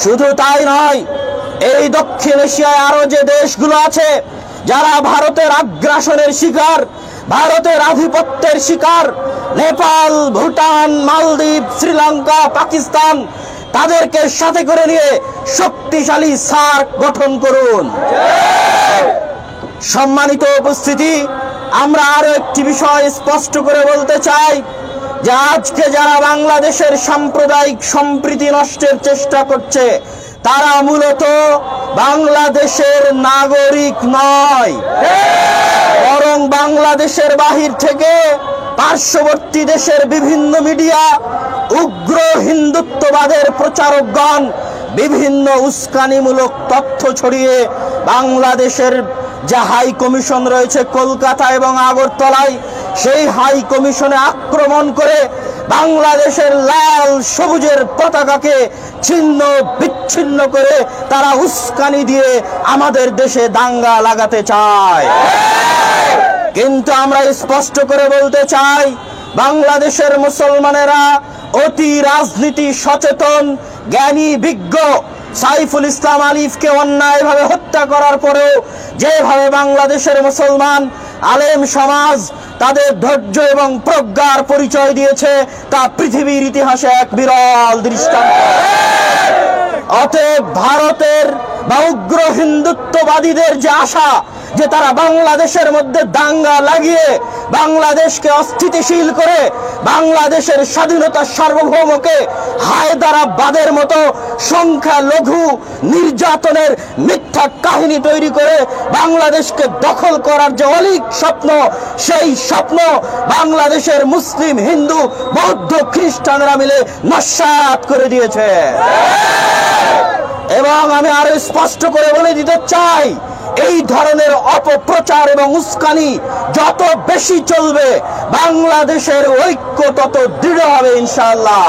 শুধু তাই নয়, এই দক্ষিণ এশিয়ায় আরো যে দেশগুলো আছে যারা ভারতের আগ্রাসনের শিকার, ভারতের আধিপত্যের শিকার, নেপাল, ভুটান, মালদ্বীপ, শ্রীলঙ্কা, পাকিস্তান, তাদেরকে সাথে করে নিয়ে শক্তিশালী সার্ক গঠন করুন। সম্মানিত উপস্থিতি, আমরা আরো একটি বিষয় স্পষ্ট করে বলতে চাই যে আজকে যারা বাংলাদেশের সাম্প্রদায়িক সম্প্রীতি নষ্টের চেষ্টা করছে, তারা মূলত বাংলাদেশের নাগরিক নয়, বরং বাংলাদেশের বাহির থেকে পার্শ্ববর্তী দেশের বিভিন্ন মিডিয়া, উগ্র হিন্দুত্ববাদের প্রচারকগণ বিভিন্ন উস্কানিমূলক তথ্য ছড়িয়ে বাংলাদেশের যে হাই কমিশন রয়েছে কলকাতা এবং আগরতলায়, সেই হাই কমিশনে আক্রমণ করে বাংলাদেশের লাল সবুজের পতাকাকে ছিন্ন বিচ্ছিন্ন করে তারা উস্কানি দিয়ে আমাদের দেশে দাঙ্গা লাগাতে চায়। কিন্তু আমরা স্পষ্ট করে বলতে চাই, বাংলাদেশের মুসলমানেরা অতি রাজনীতি সচেতন, জ্ঞানী, বিজ্ঞ। সাইফুল ইসলাম আলিফকে অন্যায়ভাবে হত্যা করার পরেও যেভাবে বাংলাদেশের মুসলমান আলেম সমাজ তাদের ধৈর্য এবং প্রজ্ঞার পরিচয় দিয়েছে, তা পৃথিবীর ইতিহাসে এক বিরল দৃষ্টান্ত। অতএব ভারতের বা উগ্র হিন্দুত্ববাদীদের যে আশা যে তারা বাংলাদেশের মধ্যে দাঙ্গা লাগিয়ে বাংলাদেশকে অস্থিতিশীল করে বাংলাদেশের স্বাধীনতা সার্বভৌমকে হায়দারাবাদের মতো সংখ্যালঘু নির্যাতনের মিথ্যা কাহিনী তৈরি করে বাংলাদেশকে দখল করার যে অলীক স্বপ্ন, সেই স্বপ্ন বাংলাদেশের মুসলিম, হিন্দু, বৌদ্ধ, খ্রিস্টানরা মিলে নস্যাৎ করে দিয়েছে। এবং আমি আরো স্পষ্ট করে বলে দিতে চাই, এই ধরনের অপপ্রচার এবং উস্কানি যত বেশি চলবে, বাংলাদেশের ঐক্য তত দৃঢ় হবে ইনশাআল্লাহ।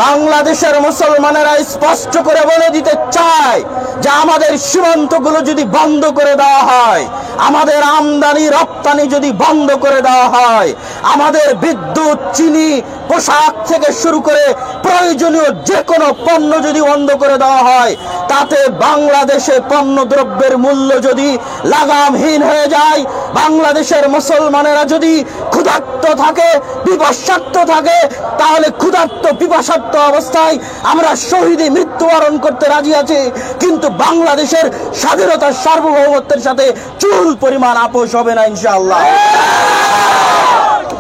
বাংলাদেশের মুসলমানেরা স্পষ্ট করে বলে দিতে চায় যে আমাদের সীমান্তগুলো যদি বন্ধ করে দেওয়া হয়, আমাদের আমদানি রপ্তানি যদি বন্ধ করে দেওয়া হয়, আমাদের বিদ্যুৎ, চিনি, পোশাক থেকে শুরু করে প্রয়োজনীয় যে কোনো পণ্য যদি বন্ধ করে দেওয়া হয়, তাতে বাংলাদেশে পণ্য দ্রব্যের মূল্য যদি লাগামহীন হয়ে যায়, বাংলাদেশের মুসলমানেরা যদি ক্ষুধার্ত থাকে, পিপাসার্ত থাকে, তাহলে ক্ষুধার্ত পিপাসার্ত অবস্থায় আমরা শহীদে মৃত্যুবরণ করতে রাজি আছি, কিন্তু বাংলাদেশের স্বাধীনতার সার্বভৌমত্বের সাথে চুল পরিমাণ আপোষ হবে না ইনশাআল্লাহ।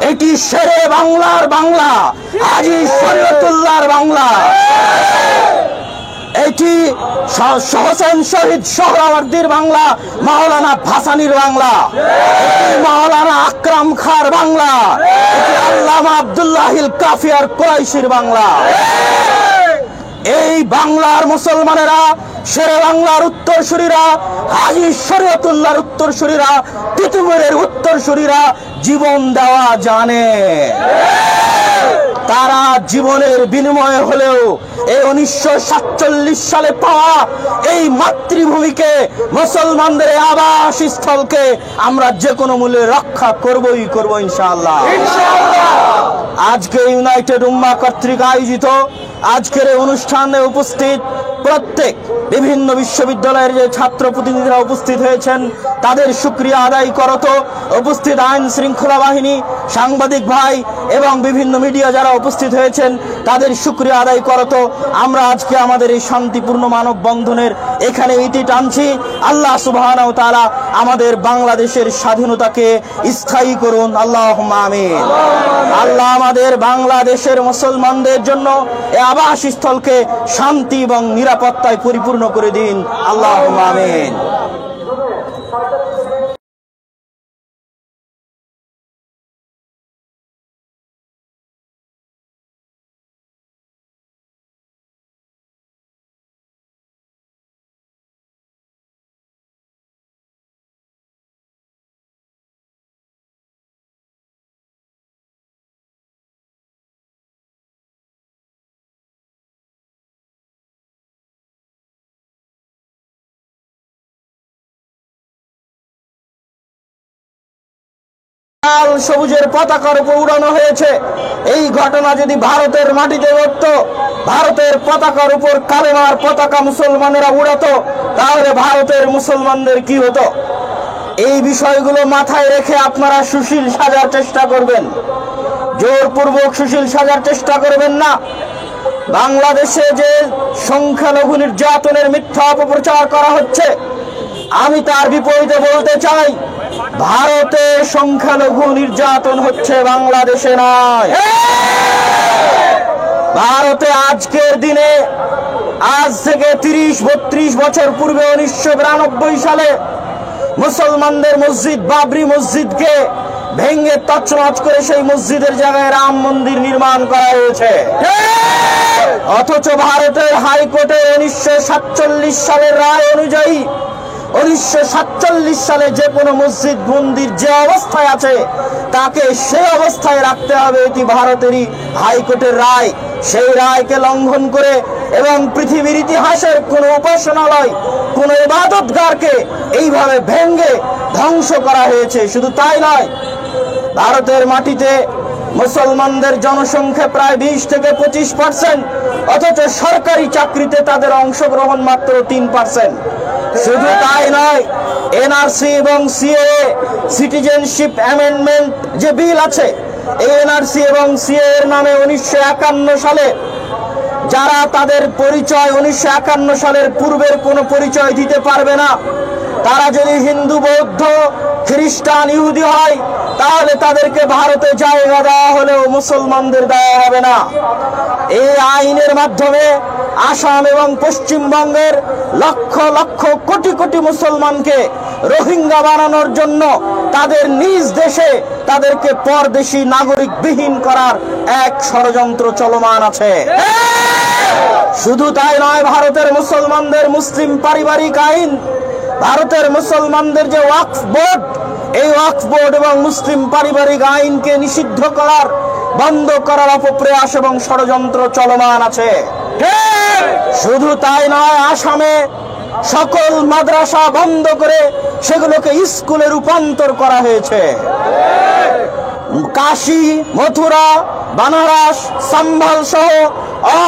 এটি শেরে বাংলার বাংলা, হাজী শরীয়তুল্লাহর বাংলা। এটি হোসেন শহীদ সোহরাওয়ার্দীর বাংলা, মাওলানা ভাসানীর বাংলা, মাওলানা আকরাম খাঁর বাংলা, আল্লামা আব্দুল্লাহিল কাফিয়ার কুরাইশির বাংলা। এই বাংলার মুসলমানেরা, শেরে বাংলার উত্তরসূরিরা, হাজী শরীয়তুল্লাহর উত্তরসূরিরা, তিতুমিরের উত্তরসূরিরা জীবন দেওয়া জানে। তারা জীবনের বিনিময়ে হলেও এই 1947 সালে পাওয়া এই মাতৃভূমিকে, মুসলমানদের আবাস স্থলকে আমরা যে কোনো মূল্যে রক্ষা করবই করব ইনশাআল্লাহ। আজকে ইউনাইটেড উম্মাহ কর্তৃক আয়োজিত আজকের এই অনুষ্ঠানে উপস্থিত প্রত্যেক বিভিন্ন বিশ্ববিদ্যালয়ের যে ছাত্র প্রতিনিধিরা উপস্থিত হয়েছেন তাদের শুকরিয়া আদায় করত, উপস্থিত আইন শৃঙ্খলা বাহিনী, সাংবাদিক ভাই এবং বিভিন্ন মিডিয়া যারা উপস্থিত হয়েছেন তাদের শুকরিয়া আদায় করত। আমরা আজকে আমাদের এই শান্তিপূর্ণ মানববন্ধনের এখানে ইতি টানছি। আল্লাহ সুবহানাহু ওয়া তাআলা আমাদের বাংলাদেশের স্বাধীনতাকে স্থায়ী করুন, আল্লাহুম্মা আমিন। আল্লাহ আমাদের বাংলাদেশের মুসলমানদের জন্য এই আবাসস্থলকে শান্তি এবং নিরাপত্তায় পরিপূর্ণ করে দিন, আল্লাহুম্মা আমিন। লাল সবুজের পতাকার উপর উড়ানো হয়েছে। এই ঘটনা যদি ভারতের মাটিতে ঘটতো, ভারতের পতাকার উপর কালেমার পতাকা মুসলমানেরা উড়াতো, তাহলে ভারতের মুসলমানদের কি হতো? এই বিষয়গুলো মাথায় রেখে আপনারা সুশীল সাজার চেষ্টা করবেন, জোরপূর্বক সুশীল সাজার চেষ্টা করবেন না। বাংলাদেশে যে সংখ্যালঘু নির্যাতনের মিথ্যা অপপ্রচার করা হচ্ছে, আমি তার বিপরীতে বলতে চাই, ভারতে সংখ্যালঘু নির্যাতন হচ্ছে, বাংলাদেশে নয়। ভারতে আজকের দিনে, আজ থেকে 30-32 বছর পূর্বে 1992 সালে মুসলমানদের মসজিদ বাবরি মসজিদকে ভেঙে তছনছ করে সেই মসজিদের জায়গায় রাম মন্দির নির্মাণ করা হয়েছে। অথচ ভারতের হাইকোর্টে 1947 সালের রায় অনুযায়ী 1947 সালে যে কোনো মসজিদ মন্দির যে অবস্থায় আছে তাকে সে অবস্থায় রাখতে হবে, এটি ভারতেরই হাইকোর্টের রায়। সেই রায়কে লঙ্ঘন করে এবং পৃথিবীর ইতিহাসের কোন উপাসনালয়, কোন ইবাদতগারকে এইভাবে ভেঙে ধ্বংস করা হয়েছে। শুধু তাই নয়, ভারতের মাটিতে মুসলমানদের জনসংখ্যা প্রায় 20 থেকে 25%, অথচ সরকারি চাকরিতে তাদের অংশগ্রহণ মাত্র 3%। শুধু তাই নয়, এনআরসি এবং সিএএ, সিটিজেনশিপ অ্যামেন্ডমেন্ট যে বিল আছে, এই এনআরসি এবং সিএএ এর নামে 1951 সালে যারা তাদের পরিচয় 1951 সালের পূর্বের কোনো পরিচয় দিতে পারবে না, তারা যদি হিন্দু, বৌদ্ধ, খ্রিস্টান, ইহুদি হয়, তাহলে তাদেরকে ভারতে জায়গা দেওয়া হলেও মুসলমানদের দেওয়া হবে না। এই আইনের মাধ্যমে আসাম এবং পশ্চিমবঙ্গের লক্ষ লক্ষ কোটি কোটি মুসলমানকে রোহিঙ্গা বানানোর জন্য তাদের নিজ দেশে তাদেরকে পরদেশী নাগরিক বিহীন করার এক ষড়যন্ত্র চলমান আছে। শুধু তাই নয়, ভারতের মুসলমানদের মুসলিম পারিবারিক আইন, ভারতের মুসলমানদের যে ওয়াকফ বোর্ড, এই ওয়াকফ বোর্ড এবং মুসলিম পারিবারিক আইনকে নিষিদ্ধ করার, বন্ধ করার অপপ্রয়াস এবং ষড়যন্ত্র চলমান আছে। শুধু তাই নয়, আসামে সকল মাদ্রাসা বন্ধ করে সেগুলোকে স্কুলে রূপান্তর করা হয়েছে। কাশী, মথুরা, বানারস, সম্বল সহ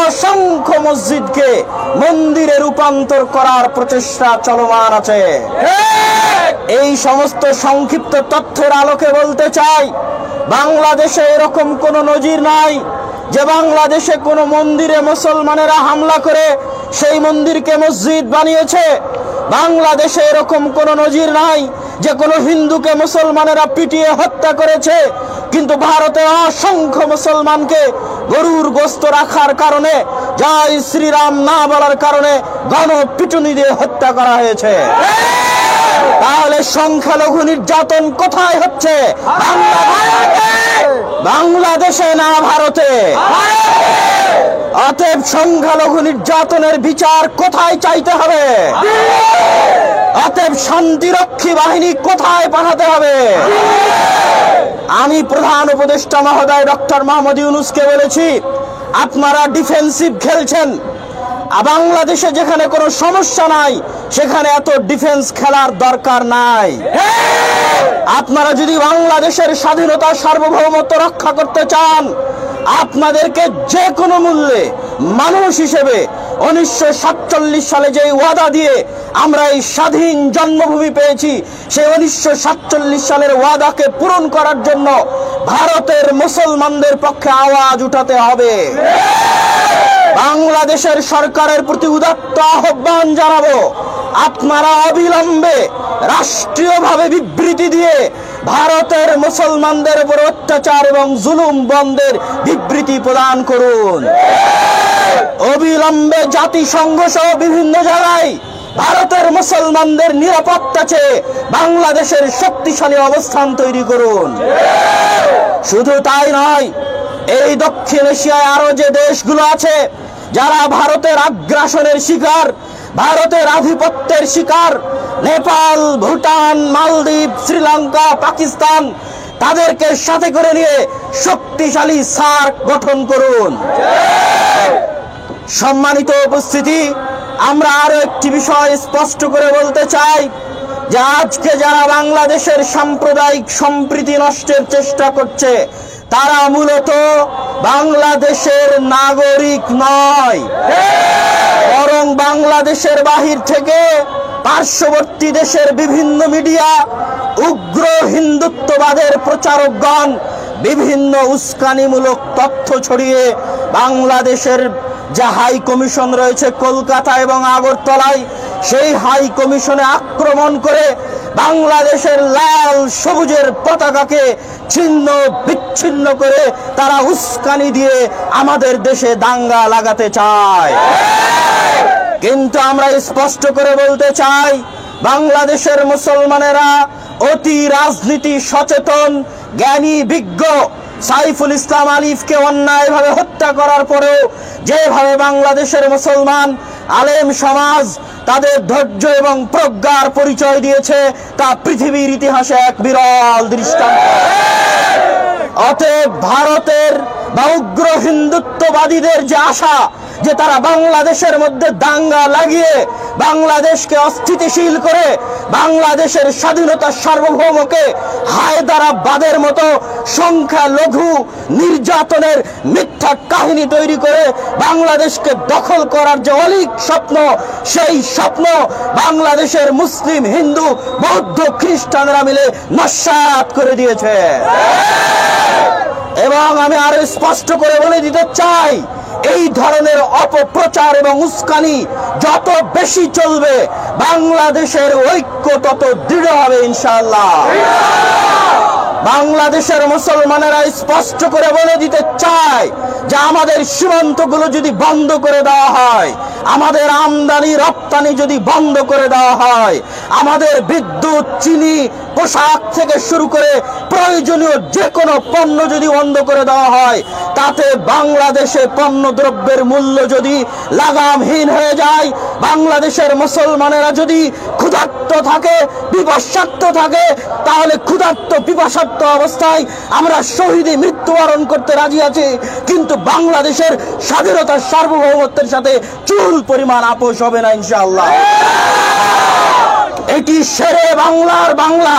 অসংখ্য মসজিদকে মন্দিরে রূপান্তর করার প্রচেষ্টা চলমান আছে। এই সমস্ত সংক্ষিপ্ত তথ্যের আলোকে বলতে চাই, বাংলাদেশে এরকম কোনো নজির নাই যে বাংলাদেশে কোনো মন্দিরে মুসলমানেরা হামলা করে সেই মন্দিরকে মসজিদ বানিয়েছে। বাংলাদেশে এরকম কোনো নজির নাই যে কোনো হিন্দুকে মুসলমানেরা পিটিয়ে হত্যা করেছে। কিন্তু ভারতে অসংখ্য মুসলমানকে গরুর গোস্ত রাখার কারণে, জয় শ্রীরাম না বলার কারণে গণপিটুনি দিয়ে হত্যা করা হয়েছে। তাহলে সংখ্যালঘু নির্যাতন কোথায় হচ্ছে? বাংলাদেশে না ভারতে? অতএব সংখ্যালঘু নির্যাতনের বিচার কোথায় চাইতে হবে? অতএব শান্তিরক্ষী বাহিনী কোথায় পাঠাতে হবে? আমি প্রধান উপদেষ্টা মহোদয় ডক্টর মোহাম্মদ ইউনূসকে বলেছি, আপনারা ডিফেন্সিভ খেলছেন। বাংলাদেশে যেখানে কোনো সমস্যা নাই সেখানে এত ডিফেন্স খেলার দরকার নাই। আপনারা যদি বাংলাদেশের স্বাধীনতা সার্বভৌমত্ব রক্ষা করতে চান, আপনাদেরকে যে কোনো মূল্যে মানুষ হিসেবে 1947 সালে যে ওয়াদা দিয়ে আমরা এই স্বাধীন জন্মভূমি পেয়েছি, সেই 1947 সালের ওয়াদাকে পূরণ করার জন্য ভারতের মুসলমানদের পক্ষে আওয়াজ উঠাতে হবে। বাংলাদেশের সরকারের প্রতি উদাত্ত আহ্বান জানাবো, আপনারা অবিলম্বে রাষ্ট্রীয়ভাবে বিবৃতি দিয়ে ভারতের মুসলমানদের উপর অত্যাচার এবং জুলুম বন্ধের বিবৃতি প্রদান করুন। অবিলম্বে জাতিসংঘ সহ বিভিন্ন জায়গায় ভারতের মুসলমানদের নিরাপত্তা চেয়ে বাংলাদেশের শক্তিশালী অবস্থান তৈরি করুন। শুধু তাই নয়, এই দক্ষিণ এশিয়ায় আরো যে দেশগুলো আছে যারা ভারতের আগ্রাসনের শিকার, ভারতের আধিপত্যের শিকার, নেপাল, ভুটান, মালদ্বীপ, শ্রীলঙ্কা, পাকিস্তান, তাদেরকে সাথে করে নিয়ে শক্তিশালী সার্ক গঠন করুন। সম্মানিত উপস্থিতি, আমরা আরো একটি বিষয় স্পষ্ট করে বলতে চাই যে আজকে যারা বাংলাদেশের সাম্প্রদায়িক সম্প্রীতি নষ্টের চেষ্টা করছে, তারা মূলত বাংলাদেশের নাগরিক নয়, বরং বাংলাদেশের বাহির থেকে পার্শ্ববর্তী দেশের বিভিন্ন মিডিয়া, উগ্র হিন্দুত্ববাদের প্রচারকগণ বিভিন্ন উস্কানিমূলক তথ্য ছড়িয়ে বাংলাদেশের যে হাই কমিশন রয়েছে কলকাতা এবং আগরতলায়, সেই হাই কমিশনে আক্রমণ করে বাংলাদেশের লাল সবুজের পতাকাকে ছিন্ন বিচ্ছিন্ন করে তারা উস্কানি দিয়ে আমাদের দেশে দাঙ্গা লাগাতে চায়। কিন্তু আমরা স্পষ্ট করে বলতে চাই, বাংলাদেশের মুসলমানেরা অতি রাজনীতি সচেতন, জ্ঞানী, বিজ্ঞ সাইফুল ইসলাম আলিফকে অন্যায়ভাবে হত্যা করার পরেও যেভাবে বাংলাদেশের মুসলমান আলেম সমাজ তাদের ধৈর্য এবং প্রজ্ঞার পরিচয় দিয়েছে, তা পৃথিবীর ইতিহাসে এক বিরল দৃষ্টান্ত। অতএব ভারতের বা উগ্র হিন্দুত্ববাদীদের যে আশা যে তারা বাংলাদেশের মধ্যে দাঙ্গা লাগিয়ে বাংলাদেশকে অস্থিতিশীল করে বাংলাদেশের স্বাধীনতা সার্বভৌমকে হায়দারাবাদের মতো সংখ্যালঘু নির্যাতনের মিথ্যা কাহিনী তৈরি করে বাংলাদেশকে দখল করার যে অলীক স্বপ্ন, সেই স্বপ্ন বাংলাদেশের মুসলিম, হিন্দু, বৌদ্ধ, খ্রিস্টানরা মিলে নস্যাৎ করে দিয়েছে। এবং আমি আরো স্পষ্ট করে বলে দিতে চাই, এই ধরনের অপপ্রচার এবং উস্কানি যত বেশি চলবে, বাংলাদেশের ঐক্য তত দৃঢ় হবে ইনশাআল্লাহ। বাংলাদেশের মুসলমানেরা স্পষ্ট করে বলে দিতে চায় যে আমাদের সীমান্তগুলো যদি বন্ধ করে দেওয়া হয়, আমাদের আমদানি রপ্তানি যদি বন্ধ করে দেওয়া হয়, আমাদের বিদ্যুৎ, চিনি, পোশাক থেকে শুরু করে প্রয়োজনীয় যে কোনো পণ্য যদি বন্ধ করে দেওয়া হয়, তাতে বাংলাদেশে পণ্য দ্রব্যের মূল্য যদি লাগামহীন হয়ে যায়, বাংলাদেশের মুসলমানেরা যদি ক্ষুধার্ত থাকে, পিপাসার্ত থাকে, তাহলে ক্ষুধার্ত পিপাসার্ত অবস্থায় আমরা শহীদে মৃত্যুবরণ করতে রাজি আছি, কিন্তু বাংলাদেশের স্বাধীনতার সার্বভৌমত্বের সাথে চুল পরিমাণ আপোষ হবে না ইনশাআল্লাহ। এটি শেরে বাংলার বাংলা,